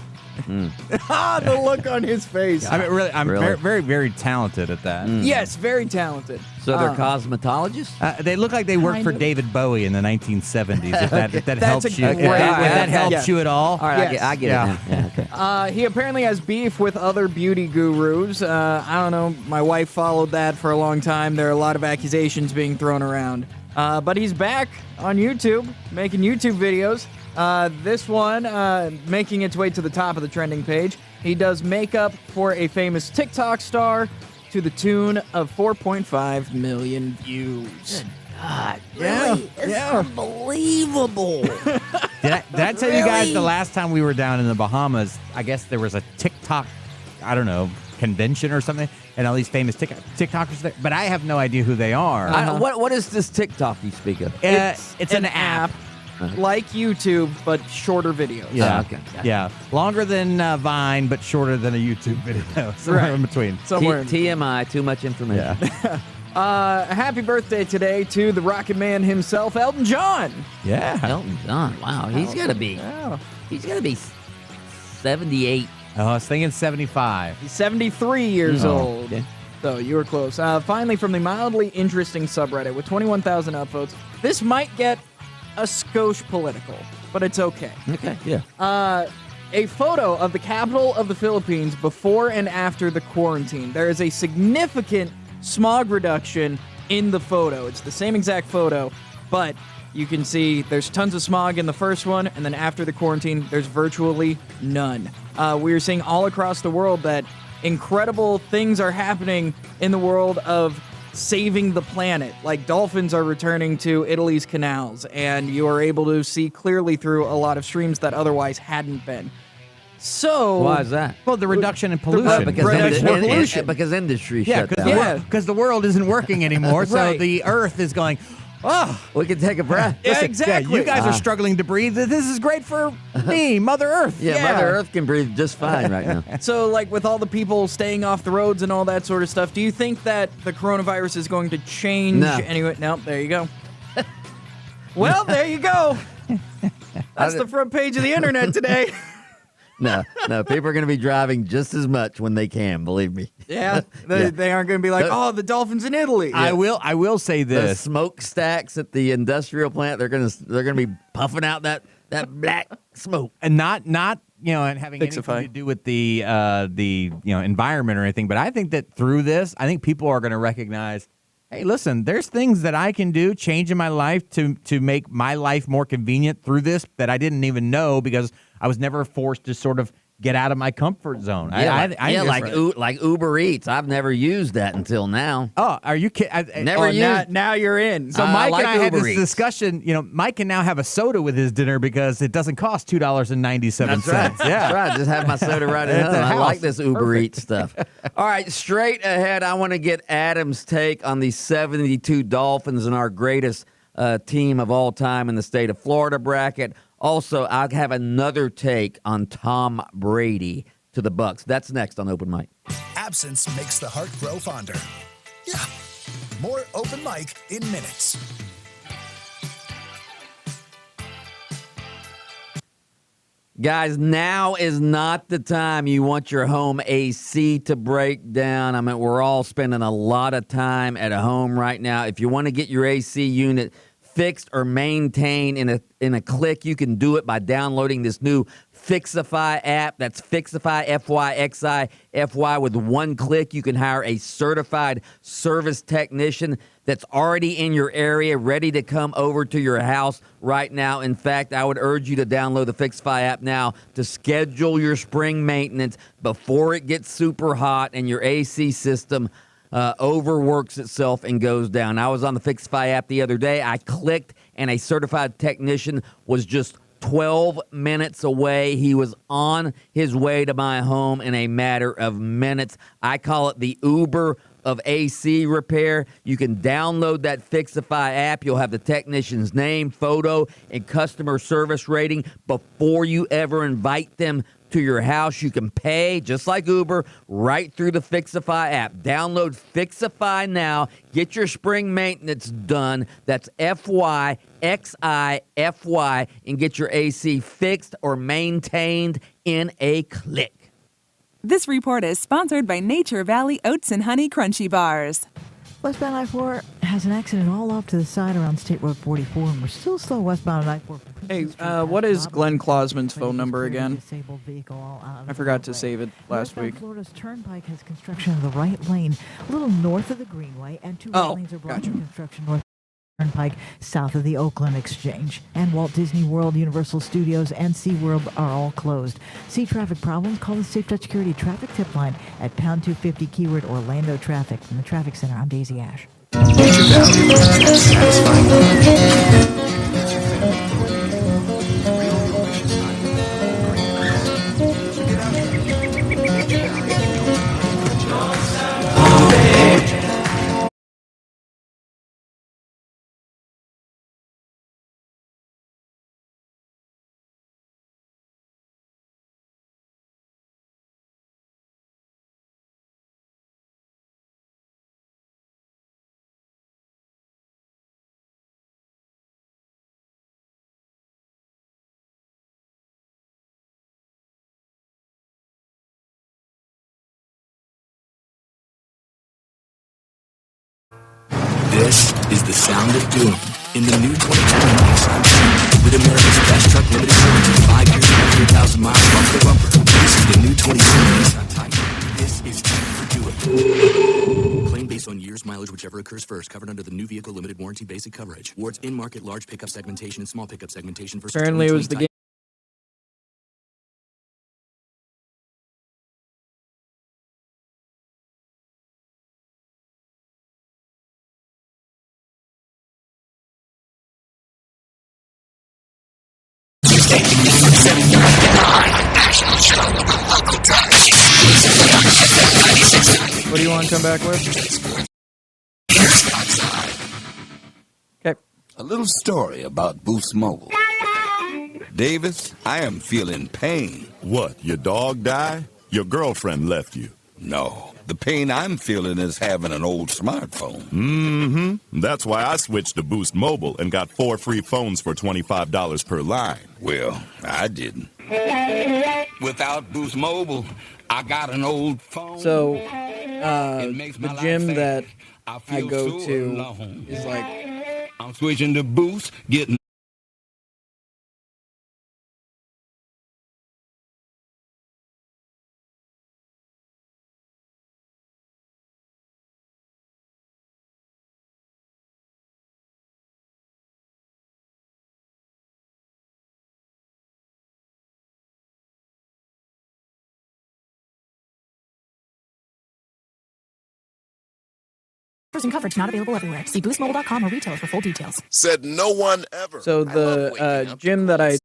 The look on his face. I mean, really, I'm Really? very, very, very talented at that. Yes, very talented. So they're cosmetologists? They look like they worked for Kind of. David Bowie in the 1970s. If that That's helps a you, great- if that helps yes. you at all. All right, Yes. I get it now. Yeah, okay. He apparently has beef with other beauty gurus. I don't know. My wife followed that for a long time. There are a lot of accusations being thrown around. But he's back on YouTube, making YouTube videos. This one making its way to the top of the trending page. He does makeup for a famous TikTok star to the tune of 4.5 million views. God, Yeah, really? It's yeah. unbelievable. Did I tell you guys Really? the last time we were down in the Bahamas, I guess there was a TikTok, I don't know, convention or something, and all these famous TikTokers there, but I have no idea who they are. What is this TikTok you speak of? It's an app. Like YouTube, but shorter videos. Yeah. okay. Yeah. Longer than Vine, but shorter than a YouTube video. Somewhere Right. in between. Somewhere. TMI, too much information. Happy birthday today to the Rocket Man himself, Elton John. Yeah. Elton John. Wow, he's got to be. He's got to be 78. Oh, I was thinking 75. He's 73 years Oh, old. okay. So you were close. Finally, from the mildly interesting subreddit with 21,000 upvotes, this might get a skosh political, but it's okay. Okay, yeah. A photo of the capital of the Philippines before and after the quarantine. There is a significant smog reduction in the photo. It's the same exact photo, but you can see there's tons of smog in the first one, and then after the quarantine, there's virtually none. We're seeing all across the world that incredible things are happening in the world of saving the planet. Like dolphins are returning to Italy's canals, and you are able to see clearly through a lot of streams that otherwise hadn't been. So Why is that? Well, the reduction in pollution. Because industry shut down. Because the world isn't working anymore, so Right. the Earth is going, oh, we can take a breath. Yeah, listen, exactly. you guys are struggling to breathe. This is great for me, Mother Earth. Yeah, Mother Earth can breathe just fine right now. So, like, with all the people staying off the roads and all that sort of stuff, do you think that the coronavirus is going to change No. anyway? No, there you go. Well, there you go. That's the front page of the internet today. No, people are going to be driving just as much when they can, believe me. Yeah, they aren't going to be like, oh, the dolphins in Italy. I will say The this. smokestacks at the industrial plant, they're going to be puffing out that black smoke. And not and having anything to do with the environment or anything, but I think that through this, I think people are going to recognize, hey, listen, there's things that I can do, change in my life to make my life more convenient through this that I didn't even know because I was never forced to sort of get out of my comfort zone. Like Uber Eats. I've never used that until now. Oh, are you kidding? Never used. Now you're in. So Mike like and I had Uber this Eats. discussion. Mike can now have a soda with his dinner because it doesn't cost $2.97. That's right. Yeah, That's right. Just have my soda right at At home. the I like house. this Uber Eats stuff. All right, straight ahead, I want to get Adam's take on the 72 Dolphins and our greatest team of all time in the state of Florida bracket. Also, I have another take on Tom Brady to the Bucks. That's next on Open Mic. Absence makes the heart grow fonder. Yeah. More Open Mic in minutes. Guys, now is not the time you want your home AC to break down. I mean, we're all spending a lot of time at home right now. If you want to get your AC unit fixed or maintained in a click, you can do it by downloading this new Fixify app. That's Fixify, F-Y-X-I-F-Y. With one click, you can hire a certified service technician that's already in your area, ready to come over to your house right now. In fact, I would urge you to download the Fixify app now to schedule your spring maintenance before it gets super hot and your AC system overworks itself and goes down. I was on the Fixify app the other day. I clicked, and a certified technician was just 12 minutes away. He was on his way to my home in a matter of minutes. I call it the Uber of AC repair. You can download that Fixify app. You'll have the technician's name, photo, and customer service rating before you ever invite them to your house. You can pay, just like Uber, right through the Fixify app. Download Fixify now. Get your spring maintenance done. That's FYXIFY, and get your AC fixed or maintained in a click. This report is sponsored by Nature Valley Oats and Honey Crunchy Bars. Westbound I-4 has an accident all off to the side around State Road 44, and we're still slow westbound on I-4. Hey, what is Glenn Klausman's phone number again? I forgot to save it last week. Florida's Turnpike has construction of the right lane a little north of the Greenway, and two right lanes are blocking construction north of the Turnpike south of the Oakland Exchange. And Walt Disney World, Universal Studios, and SeaWorld are all closed. See traffic problems? Call the Safe Touch Security traffic tip line at pound 250 keyword Orlando Traffic. From the Traffic Center, I'm Daisy Ash. This is the sound of doom in the new 2020 Nissan Titan. With America's best truck limited warranty, 5 years, 100,000 miles bumper to bumper. This is the new 2020 Nissan Titan. This is time for doing. Claim based on years, mileage, whichever occurs first. Covered under the new vehicle limited warranty basic coverage. Wards in-market large pickup segmentation and small pickup segmentation versus Apparently it was the game. What do you want to come back with? Okay. A little story about Boost Mobile. Davis, I am feeling pain. What, your dog died? Your girlfriend left you? No, the pain I'm feeling is having an old smartphone. Mm-hmm. That's why I switched to Boost Mobile and got 4 free phones for $25 per line. Well, I didn't. Without Boost Mobile, I got an old phone. So, the gym that I go to is like... I'm switching to Boost, getting... And coverage not available everywhere. See boostmobile.com or retailers for full details. Said no one ever. So the gym that I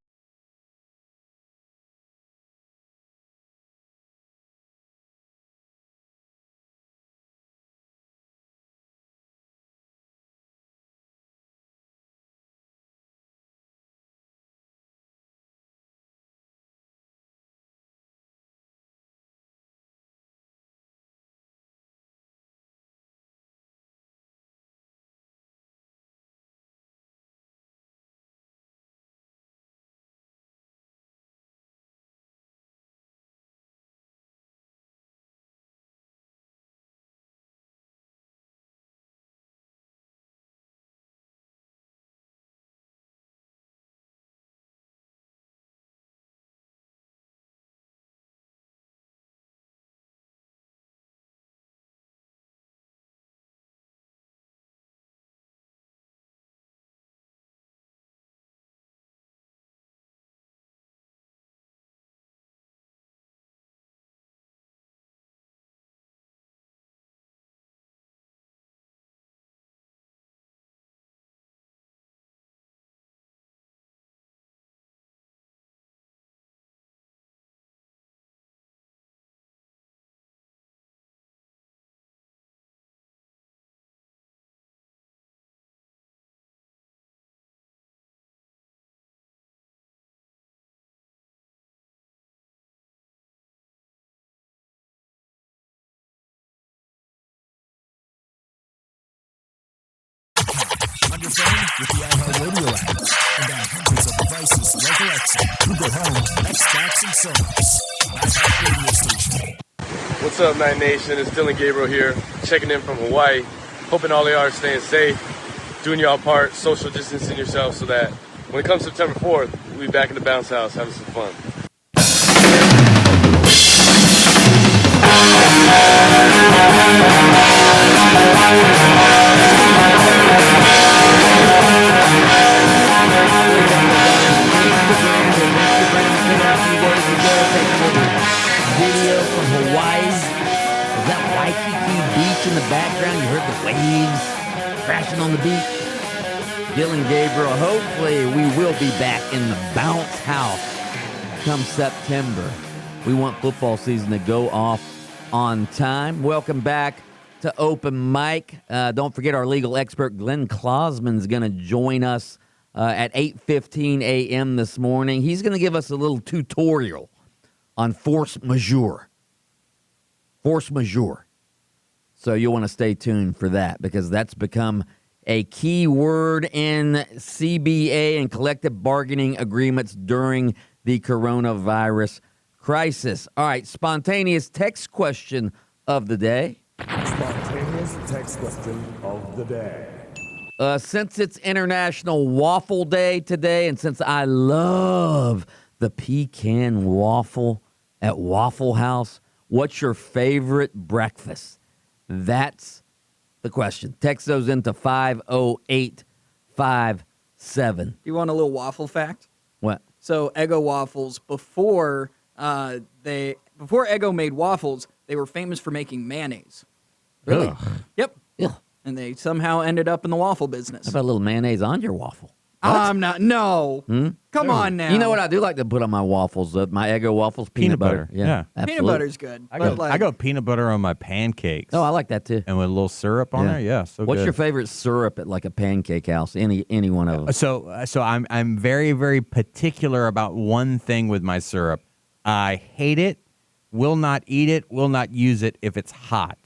On your phone with the iHeartRadio app. And on hundreds of devices like Alexa, Google Home, Xbox, and Sonos. iHeartRadio station. What's up, Night Nation? It's Dylan Gabriel here, checking in from Hawaii. Hoping all of y'all are staying safe, doing y'all part, social distancing yourself so that when it comes September 4th, we'll be back in the bounce house having some fun. Video from Hawaii. Is that Waikiki Beach in the background? You heard the waves crashing on the beach. Dylan Gabriel. Hopefully we will be back in the bounce house come September. We want football season to go off on time. Welcome back to Open Mic. Don't forget our legal expert Glenn Klausman is going to join us at 8:15 a.m. this morning. He's going to give us a little tutorial on force majeure. Force majeure. So you'll want to stay tuned for that because that's become a key word in CBA and collective bargaining agreements during the coronavirus crisis. All right, spontaneous text question of the day. Spontaneous text question of the day. Since it's International Waffle Day today, and since I love the pecan waffle at Waffle House, what's your favorite breakfast? That's the question. Text those into 50857. You want a little waffle fact? What? So Eggo waffles before Eggo made waffles, they were famous for making mayonnaise. Really? Ugh. Yep. Ugh. And they somehow ended up in the waffle business. How about a little mayonnaise on your waffle? I'm not. No. Come on now. You know what I do like to put on my waffles? My Eggo waffles, peanut butter. Yeah. Absolutely. Peanut butter's good. I go peanut butter on my pancakes. Oh, I like that too. And with a little syrup on there, yeah. So what's good. your favorite syrup at like a pancake house? Any one of them? So I'm very, very particular about one thing with my syrup. I hate it, will not eat it, will not use it if it's hot.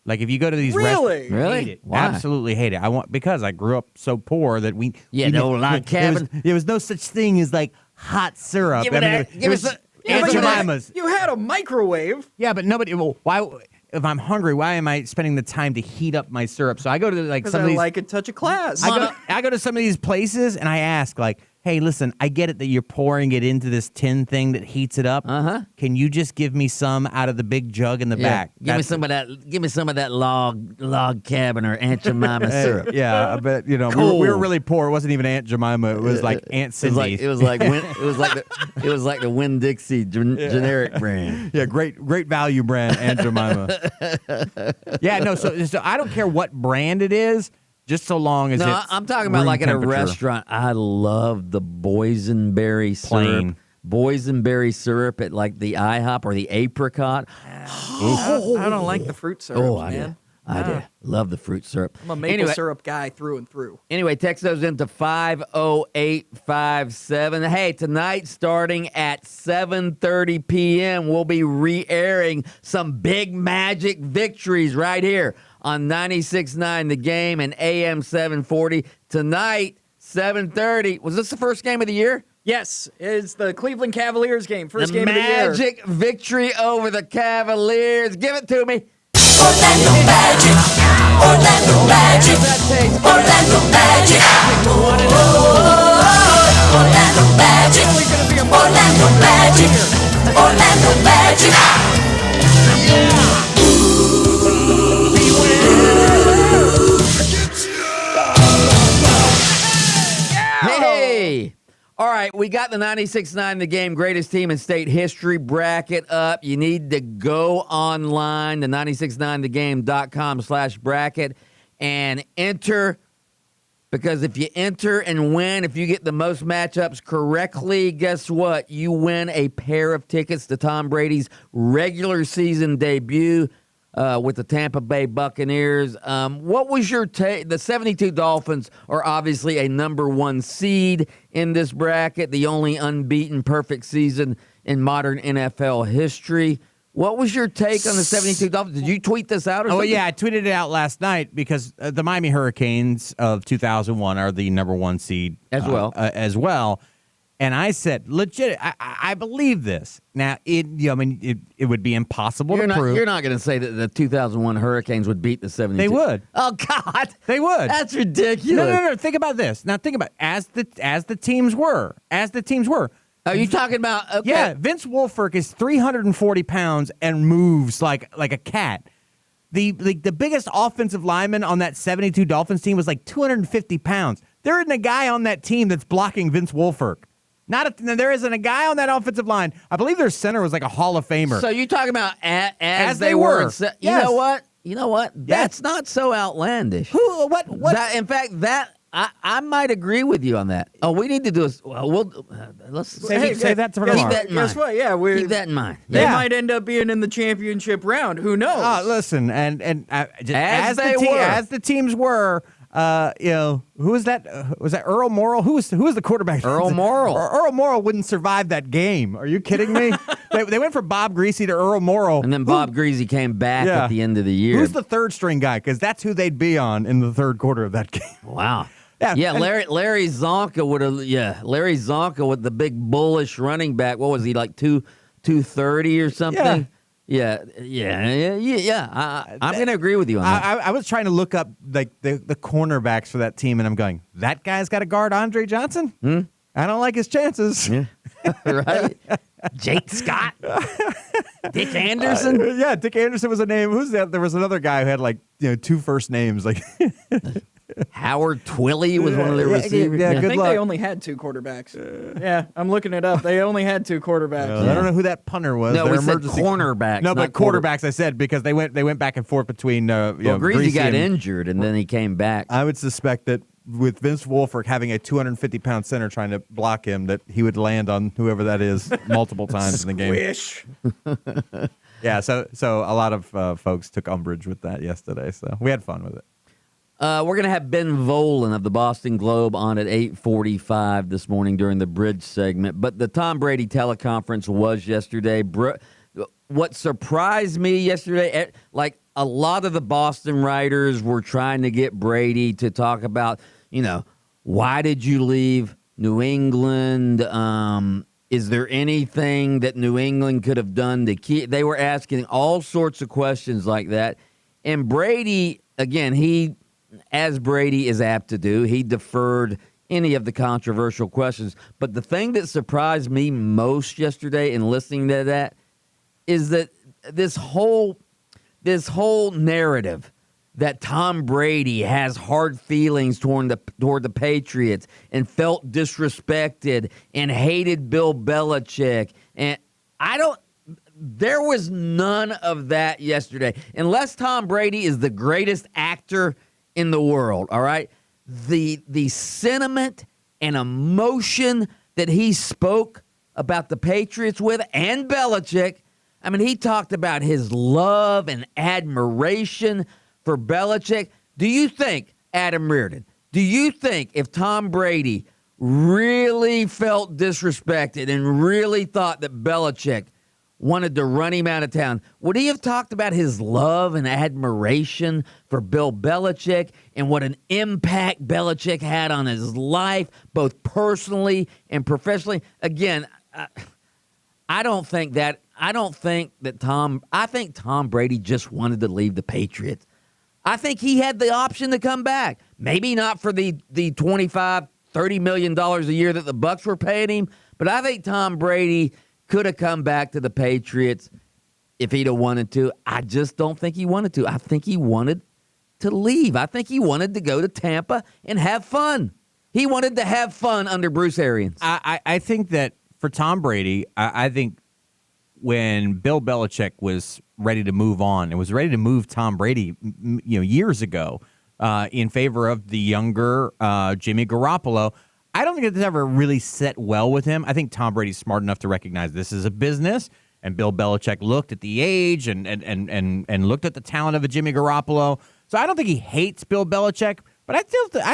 Like if you go to these Really? Really? hate it. Why? Absolutely hate it. Because I grew up so poor that we log cabin. There was no such thing as like hot syrup. Give me that. It was Yeah, Aunt but Jemima's. you had a microwave. Yeah, but nobody. Well, why? If I'm hungry, why am I spending the time to heat up my syrup? So I go to like Because some I of these. like a touch of class. I go to some of these places and I ask like, hey, listen, I get it that you're pouring it into this tin thing that heats it up. Can you just give me some out of the big jug in the back? Give me some of that log cabin or Aunt Jemima syrup. Yeah, but we were really poor. It wasn't even Aunt Jemima. It was like Aunt Cindy. It was like the Winn-Dixie generic brand. Yeah, great value brand, Aunt Jemima. Yeah, no. So I don't care what brand it is. Just so long as it's I'm talking about room like at a temperature. restaurant. I love the boysenberry syrup. Boysenberry syrup at like the IHOP or the apricot. I don't like the fruit syrup, man. I do. Love the fruit syrup. I'm a maple syrup guy through and through. Anyway, text those into 50857. Hey, tonight starting at 7:30 p.m., we'll be re-airing some big Magic victories right here on 96.9 The Game and AM 740. Tonight, 7:30. Was this the first game of the year? Yes, it's the Cleveland Cavaliers game. First game of the year. Magic victory over the Cavaliers. Give it to me. Orlando Magic. Orlando Magic. Orlando Magic. Orlando Magic. Orlando Magic. Orlando Magic. Hey! All right, we got the 96.9 The Game greatest team in state history bracket up. You need to go online to 969thegame.com/bracket and enter, because if you enter and win, if you get the most matchups correctly, guess what? You win a pair of tickets to Tom Brady's regular season debut with the Tampa Bay Buccaneers. What was your take? The 72 Dolphins are obviously a number one seed in this bracket, the only unbeaten perfect season in modern NFL history. What was your take on the 72 Dolphins? Did you tweet this out or Oh, something? yeah, I tweeted it out last night because the Miami Hurricanes of 2001 are the number 1 seed as well. And I said, legit, I believe this. Now, it would be impossible to prove. You're not going to say that the 2001 Hurricanes would beat the 72. They would. Oh, God. They would. That's ridiculous. No. Think about this. Now, think about it. As the teams were. Are you talking about? Okay. Yeah, Vince Wilfork is 340 pounds and moves like a cat. The biggest offensive lineman on that 72 Dolphins team was like 250 pounds. There isn't a guy on that team that's blocking Vince Wilfork. There isn't a guy on that offensive line. I believe their center was like a Hall of Famer. So you're talking about as they were. You know what? You know what? That's not so outlandish. What? In fact, I might agree with you on that. Oh, we need to do a. Let's save that for tomorrow. Keep that in mind. Guess what? Yeah, keep that in mind. They might end up being in the championship round. Who knows? Listen, and as the teams were. Who was that? Was that Earl Morrall? Who was the quarterback? Earl Morrall. Earl Morrall wouldn't survive that game. Are you kidding me? they went from Bob Greasy to Earl Morrall. And then Bob Greasy came back at the end of the year. Who's the third string guy? Because that's who they'd be on in the third quarter of that game. Wow. Yeah, Larry Zonka would have. Yeah, Larry Zonka with the big bullish running back. What was he, like 230 or something? Yeah. I'm going to agree with you on that. I was trying to look up like the cornerbacks for that team, and I'm going, that guy's got to guard Andre Johnson? I don't like his chances. Yeah. Right? Jake Scott? Dick Anderson? Dick Anderson was a name. Who's that? There was another guy who had like 2 first names. Like Howard Twilley was one of their receivers. I think they only had 2 quarterbacks. Yeah, I'm looking it up. They only had 2 quarterbacks. I don't know who that punter was. No, we said cornerbacks. No, but quarterbacks. I said because they went back and forth between. Greasy got injured and then he came back. I would suspect that with Vince Wilfork having a 250-pound center trying to block him, that he would land on whoever that is multiple times in the game. Squish. Yeah, so a lot of folks took umbrage with that yesterday. So we had fun with it. We're going to have Ben Volen of the Boston Globe on at 8:45 this morning during the bridge segment. But the Tom Brady teleconference was yesterday. What surprised me yesterday, like a lot of the Boston writers were trying to get Brady to talk about, why did you leave New England? Is there anything that New England could have done to keep? They were asking all sorts of questions like that. And Brady, again, as Brady is apt to do, he deferred any of the controversial questions. But the thing that surprised me most yesterday in listening to that is that this whole narrative that Tom Brady has hard feelings toward the Patriots and felt disrespected and hated Bill Belichick. And there was none of that yesterday. Unless Tom Brady is the greatest actor in the world, all right? The sentiment and emotion that he spoke about the Patriots with and Belichick, I mean, he talked about his love and admiration for Belichick. Do you think, Adam Reardon, if Tom Brady really felt disrespected and really thought that Belichick wanted to run him out of town, would he have talked about his love and admiration for Bill Belichick and what an impact Belichick had on his life, both personally and professionally? Again, I think Tom Brady just wanted to leave the Patriots. I think he had the option to come back. Maybe not for the $25, $30 million a year that the Bucs were paying him, but I think Tom Brady could have come back to the Patriots if he'd have wanted to. I just don't think he wanted to. I think he wanted to leave. I think he wanted to go to Tampa and have fun. He wanted to have fun under Bruce Arians. I think that for Tom Brady, I think when Bill Belichick was ready to move on and was ready to move Tom Brady, years ago, in favor of the younger Jimmy Garoppolo, I don't think it's ever really set well with him. I think Tom Brady's smart enough to recognize this is a business, and Bill Belichick looked at the age and looked at the talent of a Jimmy Garoppolo. So I don't think he hates Bill Belichick, but I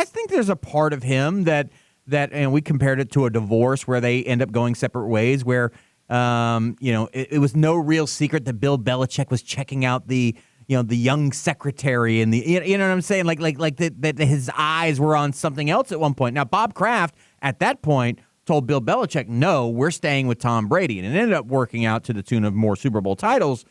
think there's a part of him that and we compared it to a divorce where they end up going separate ways, where It was no real secret that Bill Belichick was checking out the young secretary and you know what I'm saying? Like that his eyes were on something else at one point. Now, Bob Kraft at that point told Bill Belichick, no, we're staying with Tom Brady. And it ended up working out to the tune of more Super Bowl titles.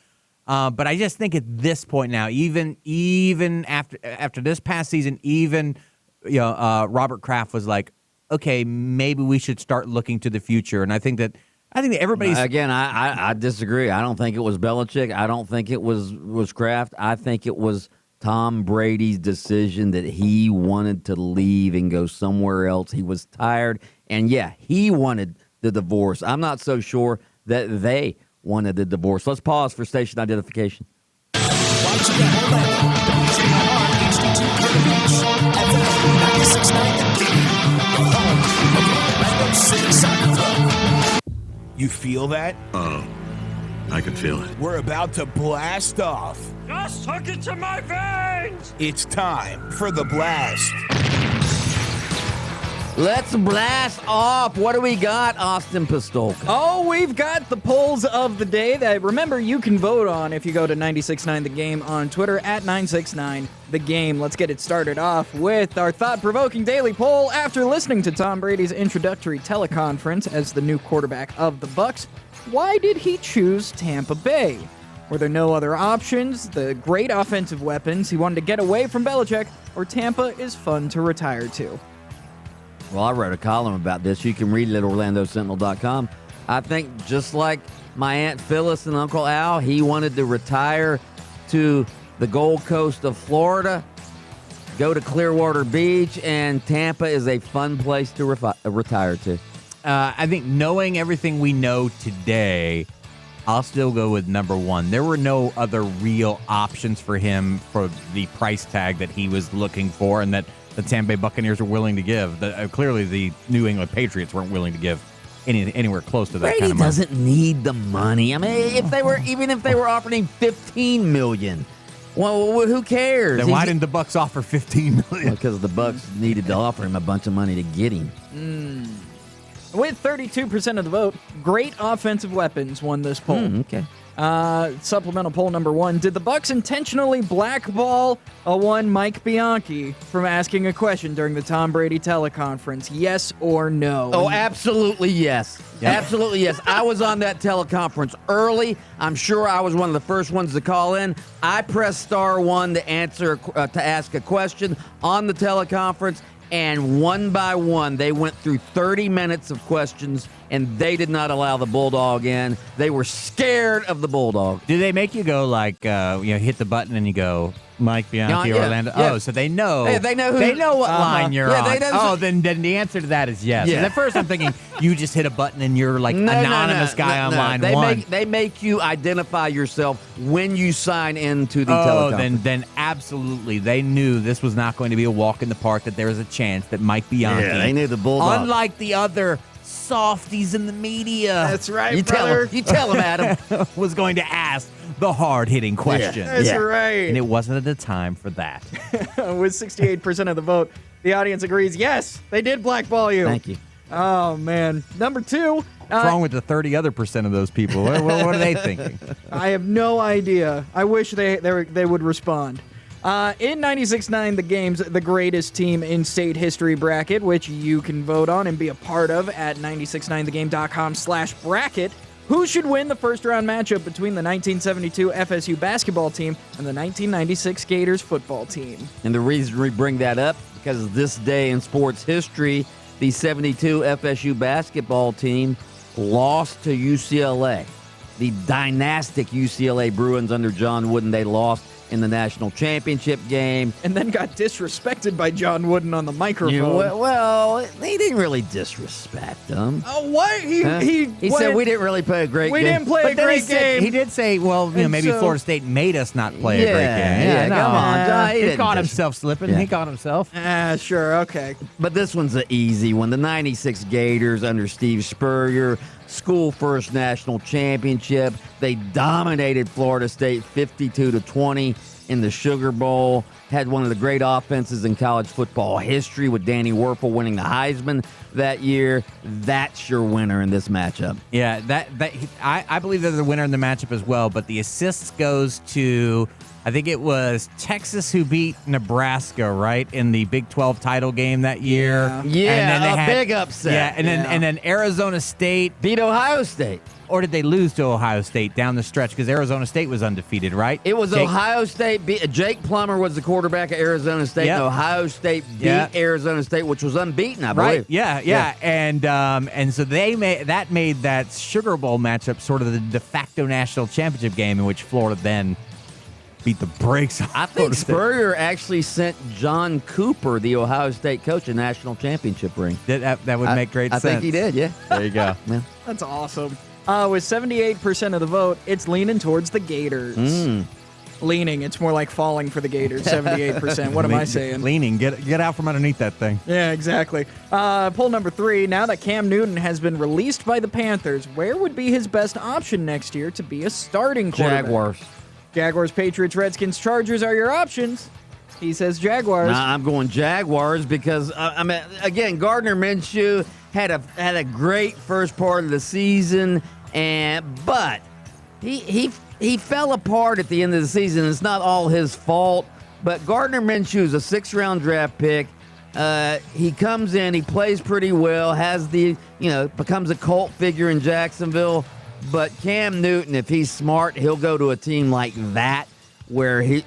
But I just think at this point now, even after this past season, Robert Kraft was like, okay, maybe we should start looking to the future. And I think that everybody's again. I disagree. I don't think it was Belichick. I don't think it was Kraft. I think it was Tom Brady's decision that he wanted to leave and go somewhere else. He was tired, and he wanted the divorce. I'm not so sure that they wanted the divorce. Let's pause for station identification. You feel that? Oh, I can feel it. We're about to blast off. Just hook it to my veins! It's time for the blast. Let's blast off. What do we got, Austin Pistolka? Oh, we've got the polls of the day that, remember, you can vote on if you go to 96.9 The Game on Twitter at 969 The Game. Let's get it started off with our thought-provoking daily poll. After listening to Tom Brady's introductory teleconference as the new quarterback of the Bucs, why did he choose Tampa Bay? Were there no other options? The great offensive weapons, he wanted to get away from Belichick, or Tampa is fun to retire to? Well, I wrote a column about this. You can read it at OrlandoSentinel.com. I think just like my Aunt Phyllis and Uncle Al, he wanted to retire to the Gold Coast of Florida, go to Clearwater Beach, and Tampa is a fun place to retire to. I think knowing everything we know today, I'll still go with number one. There were no other real options for him for the price tag that he was looking for and that the Tampa Bay Buccaneers were willing to give. Clearly, the New England Patriots weren't willing to give anywhere close to that Brady kind of money. Doesn't need the money. I mean, if they were offering $15 million, well, who cares? Then why didn't the Bucs offer $15 million? Because the Bucs needed to offer him a bunch of money to get him. With 32% of the vote, great offensive weapons won this poll. Okay. Supplemental poll number one. Did the Bucs intentionally blackball one Mike Bianchi from asking a question during the Tom Brady teleconference? Yes or no? Oh, absolutely yes. Yep. Absolutely yes. I was on that teleconference early. I'm sure I was one of the first ones to call in. I pressed *1 to ask a question on the teleconference. And one by one, they went through 30 minutes of questions, and they did not allow the Bulldog in. They were scared of the Bulldog. Do they make you go like, hit the button and you go, Mike Bianchi, Yeah, Orlando? yeah. Oh, so they know. Hey, they know who- They know what line you're Yeah, on. they know- Oh, then the answer to that is yes. Yeah. And at first I'm thinking you just hit a button and you're like anonymous guy on line they one. They make you identify yourself when you sign into the Oh, teleconference. then absolutely. They knew this was not going to be a walk in the park, that there was a chance that Mike Bianchi. Yeah, they knew the Bulldog. Unlike the other softies in the media. That's right, You brother. tell him, Adam. was going to ask the hard-hitting question. That's right. And it wasn't at the time for that. With 68% of the vote, the audience agrees, yes, they did blackball you. Thank you. Oh, man. Number two. What's wrong with the 30 other % of those people? What are they thinking? I have no idea. I wish they would respond. In 96.9 The Game's The Greatest Team in State History bracket, which you can vote on and be a part of at 969thegame.com/bracket, who should win the first-round matchup between the 1972 FSU basketball team and the 1996 Gators football team? And the reason we bring that up, because this day in sports history, the 72 FSU basketball team lost to UCLA. The dynastic UCLA Bruins under John Wooden, they lost in the national championship game. And then got disrespected by John Wooden on the microphone. Well, he didn't really disrespect them. Oh, what? He said we didn't really play a great game. We didn't play a great game. He did say, well, maybe Florida State made us not play a great game. Yeah, come on, John. He caught himself slipping. Yeah. He caught himself. Sure, okay. But this one's an easy one. The 96 Gators under Steve Spurrier, school first national championship. They dominated Florida State 52-20 in the Sugar Bowl. Had one of the great offenses in college football history with Danny Werfel winning the Heisman. that year. That's your winner in this matchup. Yeah, I believe they're the winner in the matchup as well, but the assists goes to, I think it was Texas who beat Nebraska, right, in the Big 12 title game that year. Yeah, and then they had, big upset. Yeah, and then Arizona State beat Ohio State. Or did they lose to Ohio State down the stretch? Because Arizona State was undefeated, right? It was Ohio State. Jake Plummer was the quarterback at Arizona State. Yep. And Ohio State beat Arizona State, which was unbeaten, I believe. Right? Yeah. And so they made that Sugar Bowl matchup sort of the de facto national championship game in which Florida then beat the brakes off. I think Spurrier actually sent John Cooper, the Ohio State coach, a national championship ring. That would make great sense. I think he did, yeah. There you go. Yeah. That's awesome. With 78% of the vote, it's leaning towards the Gators. Leaning. It's more like falling for the Gators, 78%. What am I saying? Leaning. Get out from underneath that thing. Yeah, exactly. Poll number 3. Now that Cam Newton has been released by the Panthers, where would be his best option next year to be a starting quarterback? Jaguars, Patriots, Redskins, Chargers are your options. He says Jaguars. Nah, I'm going Jaguars because, I mean, again, Gardner Minshew had a great first part of the season, but he fell apart at the end of the season. It's not all his fault, but Gardner Minshew is a 6th-round draft pick. He comes in, he plays pretty well, becomes a cult figure in Jacksonville. But Cam Newton, if he's smart, he'll go to a team like that where he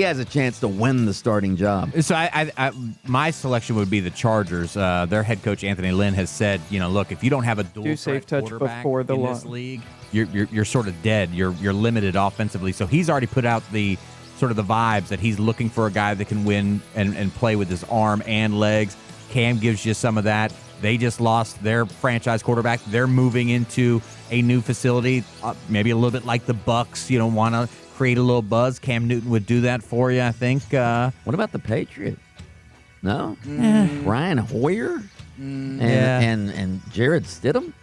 has a chance to win the starting job. So my selection would be the Chargers. Their head coach Anthony Lynn has said, look, if you don't have a dual safe threat touch quarterback before the in this league, you're sort of dead. You're limited offensively. So he's already put out the sort of the vibes that he's looking for a guy that can win and play with his arm and legs. Cam gives you some of that. They just lost their franchise quarterback. They're moving into a new facility, maybe a little bit like the Bucs. You don't want to create a little buzz. Cam Newton would do that for you, I think. What about the Patriots? No? Ryan Hoyer? And Jared Stidham?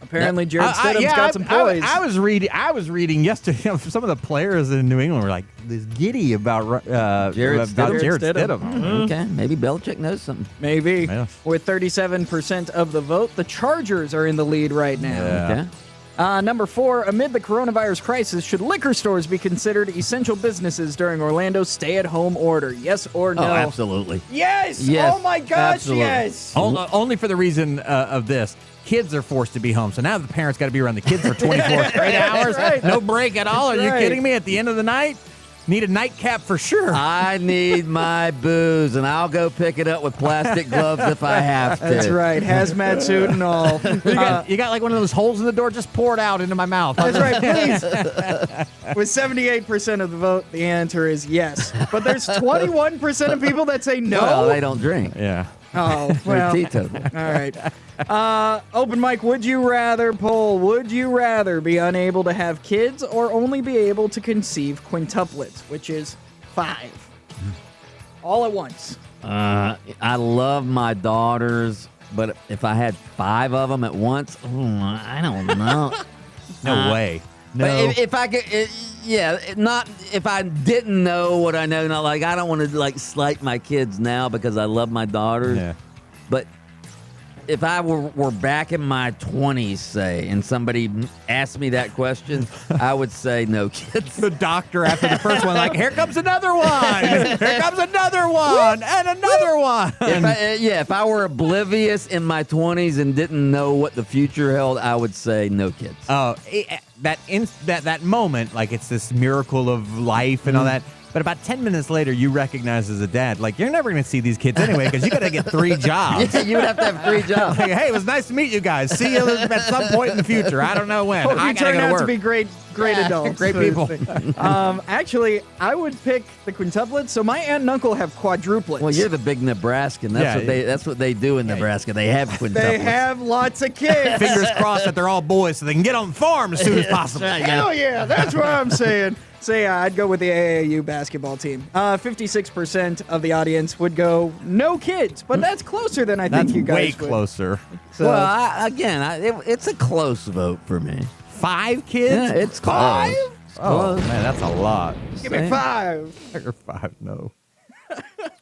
Apparently, Jared Stidham's got some poise. I was reading yesterday. Some of the players in New England were like this giddy about Jared Stidham. Okay, maybe Belichick knows something. Maybe. Yeah. With 37% of the vote, the Chargers are in the lead right now. Yeah. Okay. Number 4, amid the coronavirus crisis, should liquor stores be considered essential businesses during Orlando's stay-at-home order? Yes or no? Oh, absolutely. Yes! Yes. Oh, my gosh, absolutely. yes! Only for the reason of this. Kids are forced to be home, so now the parents got to be around the kids for 24 straight hours. Right. No break at all. That's Are you right. kidding me? At the end of the night, need a nightcap for sure. I need my booze, and I'll go pick it up with plastic gloves if I have to. That's right, hazmat suit and all. You got like one of those holes in the door. Just pour it out into my mouth. That's right, please. With 78% of the vote, the answer is yes. But there's 21% of people that say no. Well, they don't drink. Yeah. Oh, well. They're teetotal. All right. Open mic, would you rather poll? Would you rather be unable to have kids or only be able to conceive quintuplets, which is 5? All at once. I love my daughters, but if I had 5 of them at once, I don't know. No way. No. But if I could, not if I didn't know what I know. Not like I don't want to slight my kids now because I love my daughters. Yeah. But if I were back in my 20s, say, and somebody asked me that question, I would say no kids. The doctor after the first one, like, here comes another one. Here comes another one and another one. If I were oblivious in my 20s and didn't know what the future held, I would say no kids. Oh, that moment, like it's this miracle of life and all that. But about 10 minutes later, you recognize as a dad, like, you're never going to see these kids anyway because you got to get 3 jobs. Yeah, you would have to have 3 jobs. Like, hey, it was nice to meet you guys. See you at some point in the future. I don't know when. Hope I you got to turn go to out work. to be great adults. Great people. Actually, I would pick the quintuplets. So my aunt and uncle have quadruplets. Well, you're the big Nebraskan. That's what they do in Nebraska. They have quintuplets. They have lots of kids. Fingers crossed that they're all boys so they can get on the farm as soon as possible. Right, Hell yeah, that's what I'm saying. So yeah, I'd go with the AAU basketball team. 56% of the audience would go no kids, but that's closer than I think you guys way would. closer. So, well, it's a close vote for me. 5 kids? Yeah, it's close. 5? It's Oh, close. man, that's a lot. Give me 5. Or 5, no.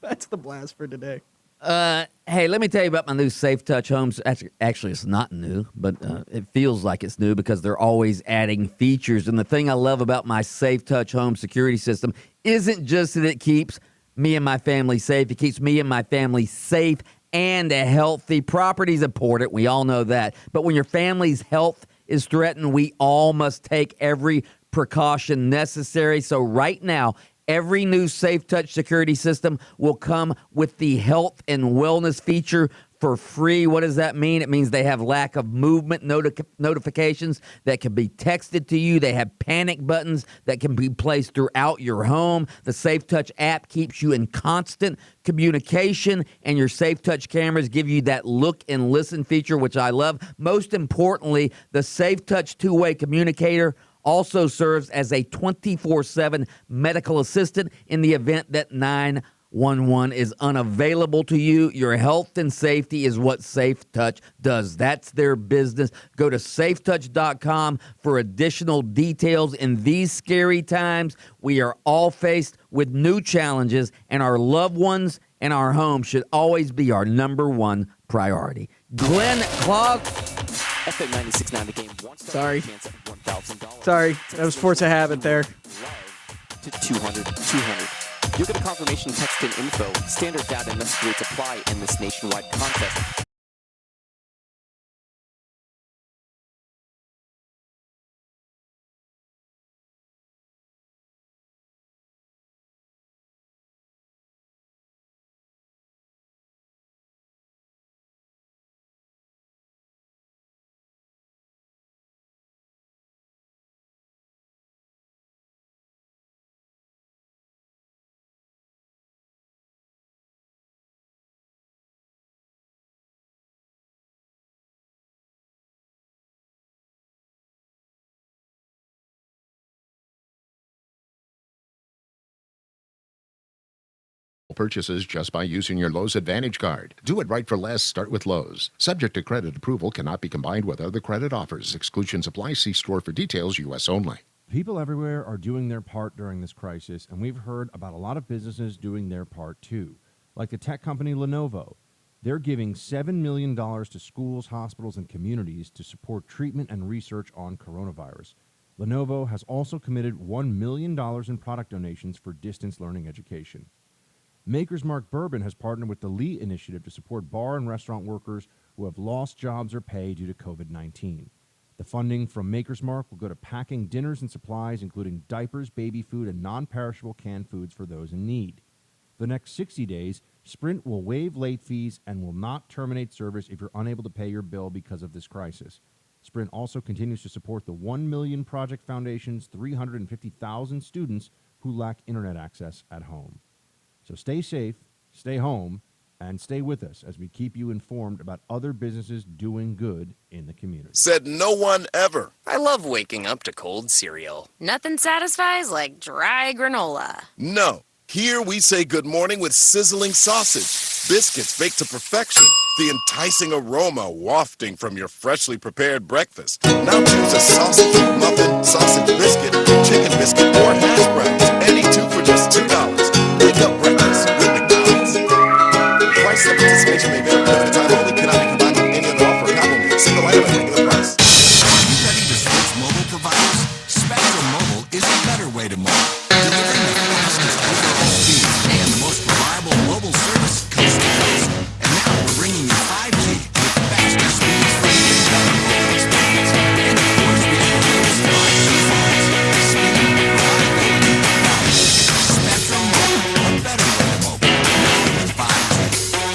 That's the blast for today. Hey, let me tell you about my new Safe Touch homes. Actually, it's not new, but it feels like it's new because they're always adding features. And the thing I love about my Safe Touch home security system isn't just that it keeps me and my family safe. It keeps me and my family safe and healthy. Property's important. We all know that. But when your family's health is threatened, we all must take every precaution necessary. So right now, every new Safe Touch security system will come with the health and wellness feature for free. What does that mean? It means they have lack of movement notifications that can be texted to you. They have panic buttons that can be placed throughout your home. The Safe Touch app keeps you in constant communication, and your Safe Touch cameras give you that look and listen feature, which I love. Most importantly, the Safe Touch two-way communicator also serves as a 24/7 medical assistant in the event that 911 is unavailable to you. Your health and safety is what Safe Touch does. That's their business. Go to safetouch.com for additional details. In these scary times, we are all faced with new challenges, and our loved ones and our home should always be our number one priority. Glenn Clog. FM 96.9 The Game. Sorry. Sorry, that was Force a Habit there. To 200. You'll get a confirmation text and info. Standard data and message rates apply in this nationwide contest. Purchases just by using your Lowe's Advantage card. Do it right for less. Start with Lowe's. Subject to credit approval, cannot be combined with other credit offers. Exclusions apply. See store for details. U.S. only. People everywhere are doing their part during this crisis, and we've heard about a lot of businesses doing their part too, like the tech company Lenovo. They're giving $7 million to schools, hospitals, and communities to support treatment and research on coronavirus. Lenovo has also committed $1 million in product donations for distance learning education. Maker's Mark Bourbon has partnered with the Lee Initiative to support bar and restaurant workers who have lost jobs or pay due to COVID-19. The funding from Maker's Mark will go to packing dinners and supplies, including diapers, baby food, and non-perishable canned foods for those in need. For the next 60 days, Sprint will waive late fees and will not terminate service if you're unable to pay your bill because of this crisis. Sprint also continues to support the 1 Million Project Foundation's 350,000 students who lack internet access at home. So stay safe, stay home, and stay with us as we keep you informed about other businesses doing good in the community. Said no one ever. I love waking up to cold cereal. Nothing satisfies like dry granola. No. Here we say good morning with sizzling sausage, biscuits baked to perfection, the enticing aroma wafting from your freshly prepared breakfast. Now choose a sausage muffin, sausage biscuit, chicken biscuit, or hash browns. Any two for just $2. Wake up breakfast with McDonald's. Price and participation may vary. Limited time only. Cannot be combined with any other offer. Combo meal. Single item at regular price. Are you ready to switch mobile providers? Spectrum Mobile is a better way to mobile. Delivering the fastest overall speed and the most reliable mobile service coast to coast. And now we're bringing you 5G with faster speeds for an even better mobile experience. And of course, we have the latest 5G phones. Speed, reliability, value. Spectrum Mobile, a better way to mobile. Now with 5G.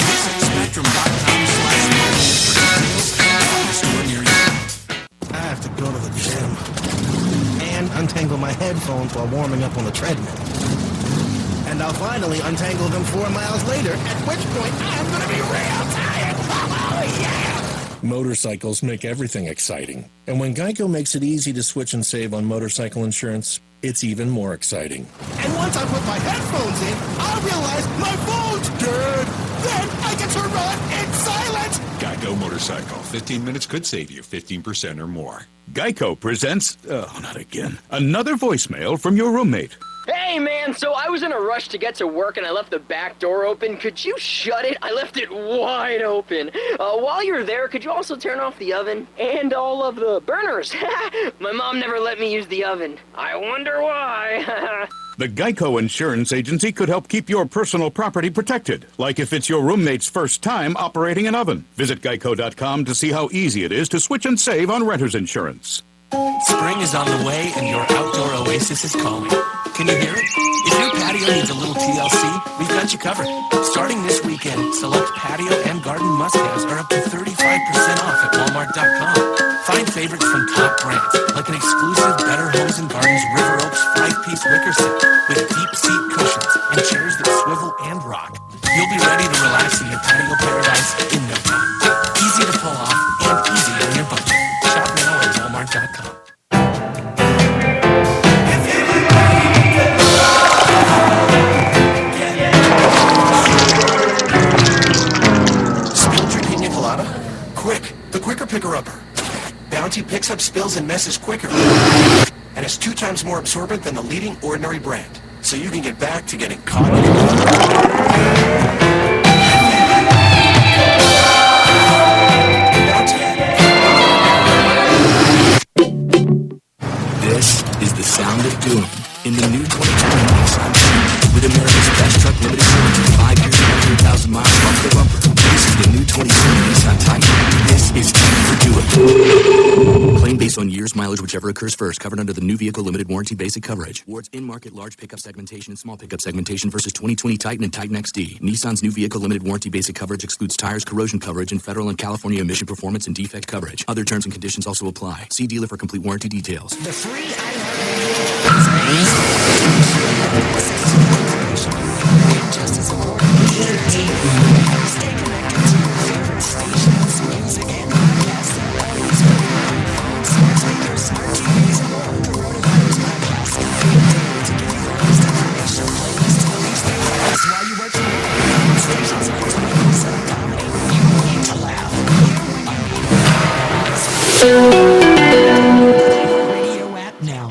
Visit spectrum.com/mobile for details and to find a store near you. I have to go to the gym and untangle my headphones while warming up on the treadmill. And I'll finally untangle them 4 miles later, at which point I'm gonna be real tired. Oh, yeah! Motorcycles make everything exciting. And when Geico makes it easy to switch and save on motorcycle insurance, it's even more exciting. And once I put my headphones in, I'll realize my phone's dead. Then I get to run in silence. Geico Motorcycle. 15 minutes could save you 15% or more. Geico presents, not again, another voicemail from your roommate. Hey, Hey, man, so I was in a rush to get to work and I left the back door open. Could you shut it? I left it wide open. While you're there, could you also turn off the oven and all of the burners? My mom never let me use the oven. I wonder why. The Geico Insurance Agency could help keep your personal property protected, like if it's your roommate's first time operating an oven. Visit geico.com to see how easy it is to switch and save on renter's insurance. Spring is on the way and your outdoor oasis is calling. Can you hear it? If your patio needs a little TLC, we've got you covered. Starting this weekend, select patio and garden must-haves are up to 35% off at walmart.com. Find favorites from top brands, like an exclusive Better Homes and Gardens River Oaks 5-piece wicker set with deep seat cushions and chairs that swivel and rock. You'll be ready to relax in your patio paradise in no time. Easy to pull off and easy on your budget. Shop now at walmart.com. Spilled your pina colada? Quick, the quicker picker-upper. Bounty picks up spills and messes quicker. And is 2 times more absorbent than the leading ordinary brand. So you can get back to getting caught in This is the sound of doom in the new 2020 Nissan. With America's best truck limited warranty, 5 years and 100,000 miles bumper to bumper. This is the new 2020 Nissan Titan. This is time for do it. Claim based on years, mileage, whichever occurs first. Covered under the new vehicle limited warranty basic coverage. Awards in-market large pickup segmentation and small pickup segmentation versus 2020 Titan and Titan XD. Nissan's new vehicle limited warranty basic coverage excludes tires, corrosion coverage, and federal and California emission performance and defect coverage. Other terms and conditions also apply. See dealer for complete warranty details. The free just as important. Stay connected to your favorite stations, music and podcasts that always bring you on phones, smart speakers, smart TVs, and more. Coronavirus Podcast to give you the latest information, playlist, and release their while you work from home. Stations like 24/7 dominate. You need to laugh. Radio app now.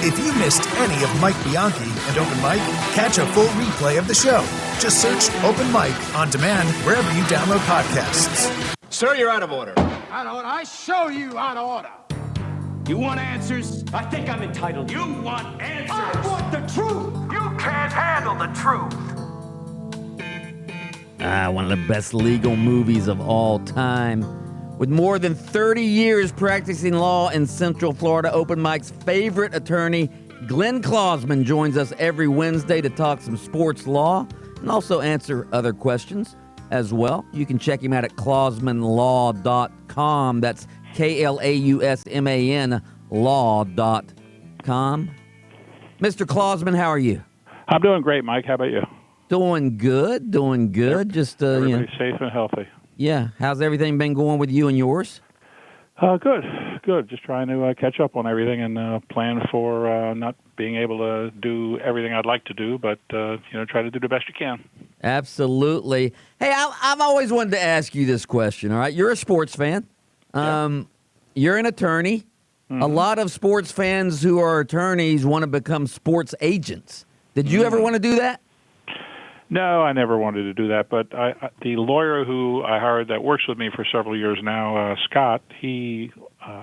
If you missed any of Mike Bianchi and Open Mic, catch a full replay of the show. Just search Open Mic on demand wherever you download podcasts. Sir, you're out of order. Out of order? I show you out of order. You want answers? I think I'm entitled. You want answers? I want the truth. You can't handle the truth. One of the best legal movies of all time. With more than 30 years practicing law in Central Florida, Open Mic's favorite attorney, Glenn Klausman, joins us every Wednesday to talk some sports law and also answer other questions as well. You can check him out at klausmanlaw.com. That's KLAUSMAN law.com. Mr. Klausman, how are you? I'm doing great, Mike. How about you? Doing good, doing good. Just Everybody's safe and healthy. Yeah. How's everything been going with you and yours? Good. Just trying to catch up on everything and plan for not being able to do everything I'd like to do, but try to do the best you can. Absolutely. Hey, I've always wanted to ask you this question. All right, you're a sports fan. You're an attorney. Mm-hmm. A lot of sports fans who are attorneys want to become sports agents. Did you ever want to do that? No, I never wanted to do that. But the lawyer who I hired that works with me for several years now, Scott, he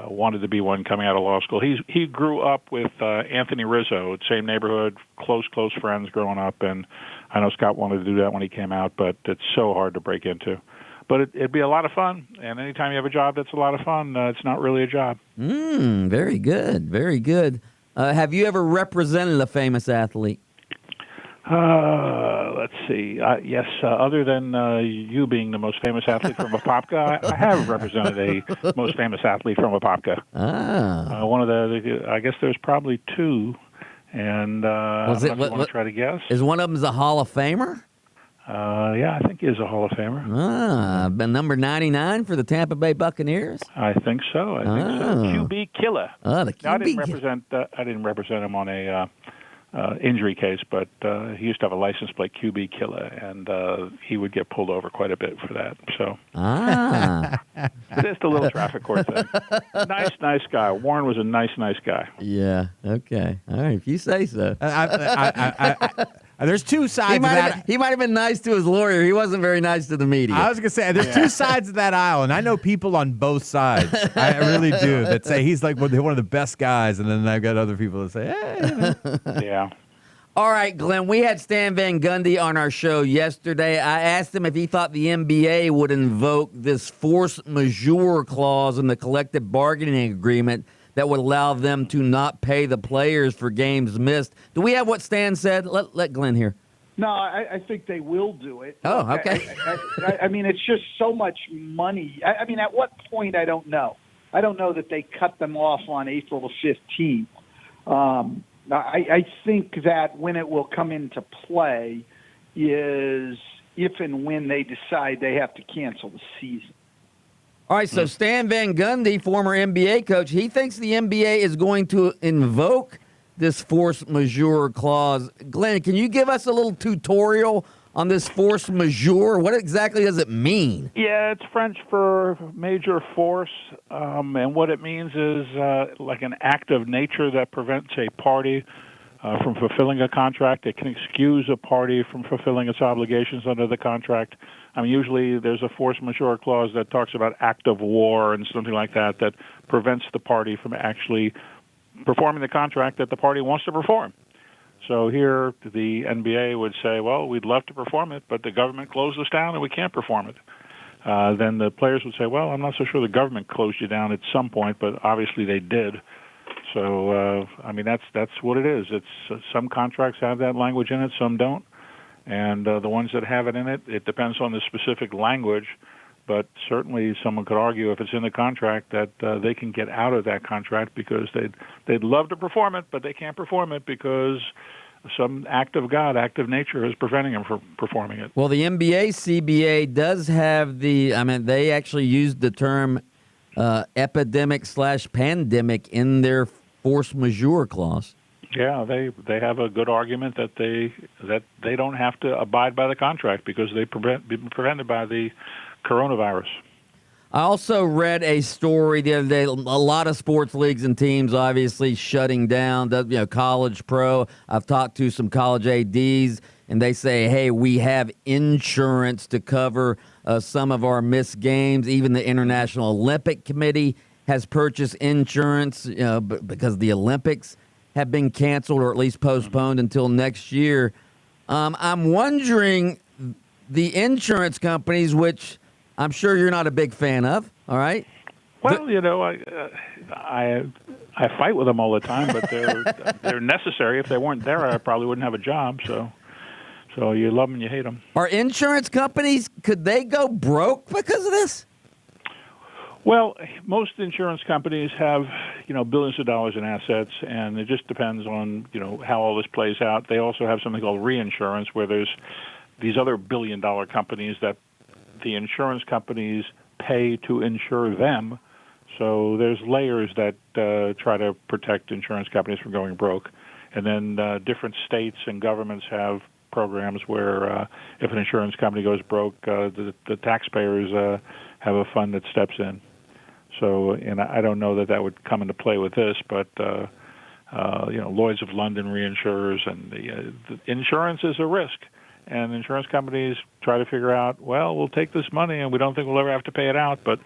wanted to be one coming out of law school. He grew up with Anthony Rizzo, same neighborhood, close friends growing up. And I know Scott wanted to do that when he came out, but it's so hard to break into. But it'd be a lot of fun. And anytime you have a job that's a lot of fun, it's not really a job. Very good. Very good. Have you ever represented a famous athlete? Let's see. Yes, other than you being the most famous athlete from Apopka, I have represented a most famous athlete from Apopka. One of I guess there's probably two. And want to try to guess? Is one of them a Hall of Famer? Yeah, I think he is a Hall of Famer. Number 99 for the Tampa Bay Buccaneers? I think so. QB Killer. The QB I didn't represent him on a injury case, but he used to have a license plate QB Killer, and he would get pulled over quite a bit for that. So just a little traffic court thing. Nice guy. Warren was a nice guy. Yeah. Okay. All right. If you say so. There's two sides of that. He might have been nice to his lawyer. He wasn't very nice to the media. I was going to say, there's two sides of that aisle, and I know people on both sides. I really do, that say he's like one of the best guys, and then I've got other people that say, hey. Yeah. All right, Glenn, we had Stan Van Gundy on our show yesterday. I asked him if he thought the NBA would invoke this force majeure clause in the collective bargaining agreement that would allow them to not pay the players for games missed. Do we have what Stan said? Let Glenn hear. No, I think they will do it. Oh, okay. I mean, it's just so much money. I mean, at what point, I don't know. I don't know that they cut them off on April the 15th. I think that when it will come into play is if and when they decide they have to cancel the season. All right, so Stan Van Gundy, former NBA coach, he thinks the NBA is going to invoke this force majeure clause. Glenn, can you give us a little tutorial on this force majeure? What exactly does it mean? Yeah, it's French for major force, and what it means is like an act of nature that prevents a party from fulfilling a contract. It can excuse a party from fulfilling its obligations under the contract. I mean, usually there's a force majeure clause that talks about act of war and something like that prevents the party from actually performing the contract that the party wants to perform. So here the NBA would say, well, we'd love to perform it, but the government closed us down and we can't perform it. Then the players would say, well, I'm not so sure the government closed you down at some point, but obviously they did. So, I mean, that's what it is. It's some contracts have that language in it, some don't. And the ones that have it in it, it depends on the specific language. But certainly someone could argue if it's in the contract that they can get out of that contract because they'd love to perform it, but they can't perform it because some act of God, act of nature is preventing them from performing it. Well, the NBA CBA does have they actually used the term epidemic/pandemic in their force majeure clause. Yeah, they have a good argument that they don't have to abide by the contract because they've been prevented by the coronavirus. I also read a story the other day. A lot of sports leagues and teams obviously shutting down. College pro. I've talked to some college ADs, and they say, "Hey, we have insurance to cover some of our missed games." Even the International Olympic Committee has purchased insurance, because the Olympics have been canceled or at least postponed until next year. I'm wondering, the insurance companies, which I'm sure you're not a big fan of, all right? Well, I fight with them all the time, but they're necessary. If they weren't there, I probably wouldn't have a job. So you love them and you hate them. Are insurance companies, could they go broke because of this? Well, most insurance companies have, billions of dollars in assets, and it just depends on, how all this plays out. They also have something called reinsurance, where there's these other billion-dollar companies that the insurance companies pay to insure them. So there's layers that try to protect insurance companies from going broke. And then different states and governments have programs where if an insurance company goes broke, the taxpayers have a fund that steps in. So, and I don't know that would come into play with this, but Lloyd's of London reinsurers, and the insurance is a risk, and insurance companies try to figure out, well, we'll take this money and we don't think we'll ever have to pay it out, but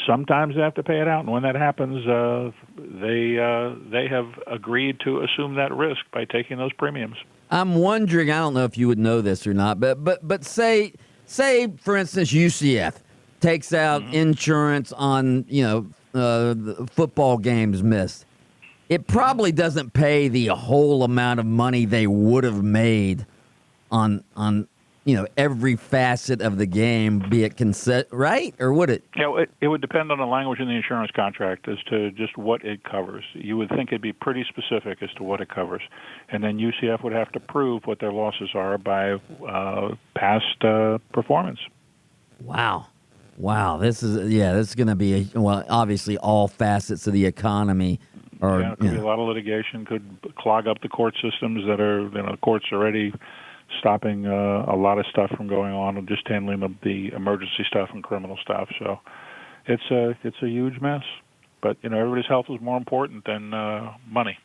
sometimes they have to pay it out, and when that happens, they have agreed to assume that risk by taking those premiums. I'm wondering, I don't know if you would know this or not, but say for instance UCF takes out insurance on the football games missed. It probably doesn't pay the whole amount of money they would have made on every facet of the game, be it consent, right? Or would it? Yeah, it would depend on the language in the insurance contract as to just what it covers. You would think it'd be pretty specific as to what it covers. And then UCF would have to prove what their losses are by past performance. Wow, this is going to be obviously all facets of the economy Or, yeah, it could be a lot of litigation. Could clog up the court systems that are, the courts already stopping a lot of stuff from going on and just handling the emergency stuff and criminal stuff. So it's a huge mess. But everybody's health is more important than money.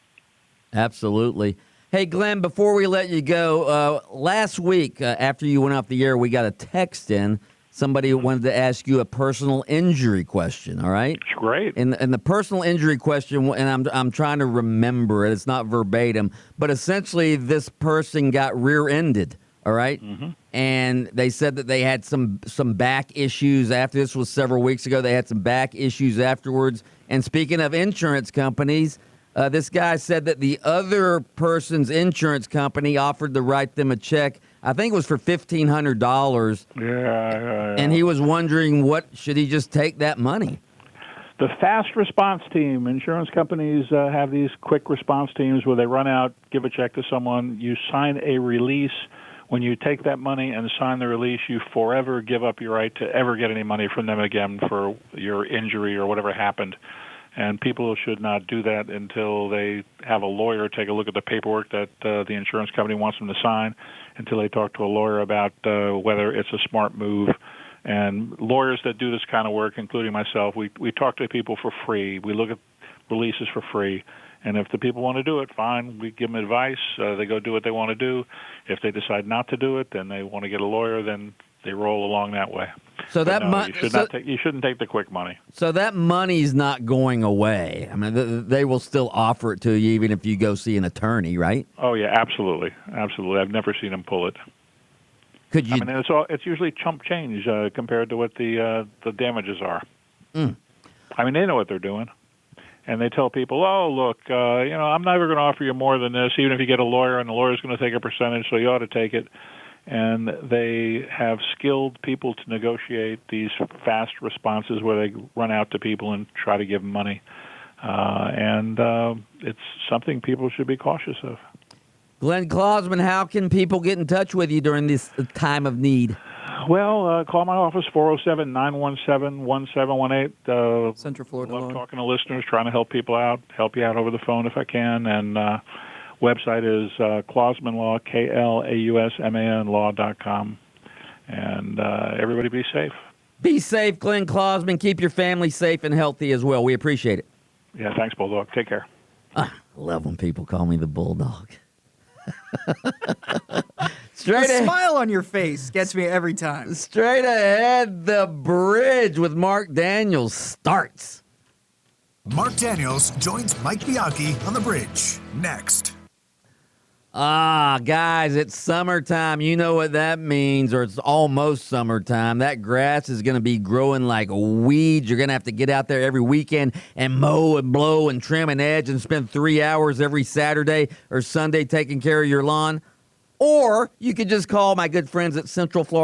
Absolutely. Hey, Glenn, before we let you go, last week after you went off the air, we got a text in. Somebody wanted to ask you a personal injury question, all right? It's great. And the personal injury question, and I'm trying to remember it. It's not verbatim, but essentially this person got rear-ended, all right? Mm-hmm. And they said that they had some back issues after. This was several weeks ago. They had some back issues afterwards. And speaking of insurance companies, this guy said that the other person's insurance company offered to write them a check. I think it was for $1,500. Yeah. And he was wondering, should he just take that money? The fast response team. Insurance companies have these quick response teams where they run out, give a check to someone, you sign a release. When you take that money and sign the release, you forever give up your right to ever get any money from them again for your injury or whatever happened. And people should not do that until they have a lawyer take a look at the paperwork that the insurance company wants them to sign, until they talk to a lawyer about whether it's a smart move. And lawyers that do this kind of work, including myself, we talk to people for free. We look at releases for free. And if the people want to do it, fine. We give them advice. They go do what they want to do. If they decide not to do it, then they want to get a lawyer, then they roll along that way. So that you shouldn't take the quick money. So that money's not going away. I mean, they will still offer it to you even if you go see an attorney, right? Oh yeah, absolutely. I've never seen them pull it. Could you? I mean, it's usually chump change compared to what the damages are. Mm. I mean, they know what they're doing, and they tell people, "Oh, look, I'm never going to offer you more than this, even if you get a lawyer, and the lawyer's going to take a percentage, so you ought to take it." And they have skilled people to negotiate these fast responses where they run out to people and try to give them money. And it's something people should be cautious of. Glenn Klausman, how can people get in touch with you during this time of need? Well, call my office, 407-917-1718. Central Florida Love talking to listeners, trying to help you out over the phone if I can. And website is Klausman Law, KLAUSMAN law.com. And everybody be safe. Be safe, Glenn Klausman. Keep your family safe and healthy as well. We appreciate it. Yeah, thanks, Bulldog. Take care. I love when people call me the Bulldog. The smile on your face gets me every time. Straight ahead, The Bridge with Mark Daniels starts. Mark Daniels joins Mike Bianchi on The Bridge next. Guys, it's summertime. You know what that means, or it's almost summertime. That grass is going to be growing like weeds. You're going to have to get out there every weekend and mow and blow and trim and edge and spend 3 hours every Saturday or Sunday taking care of your lawn. Or you could just call my good friends at Central Florida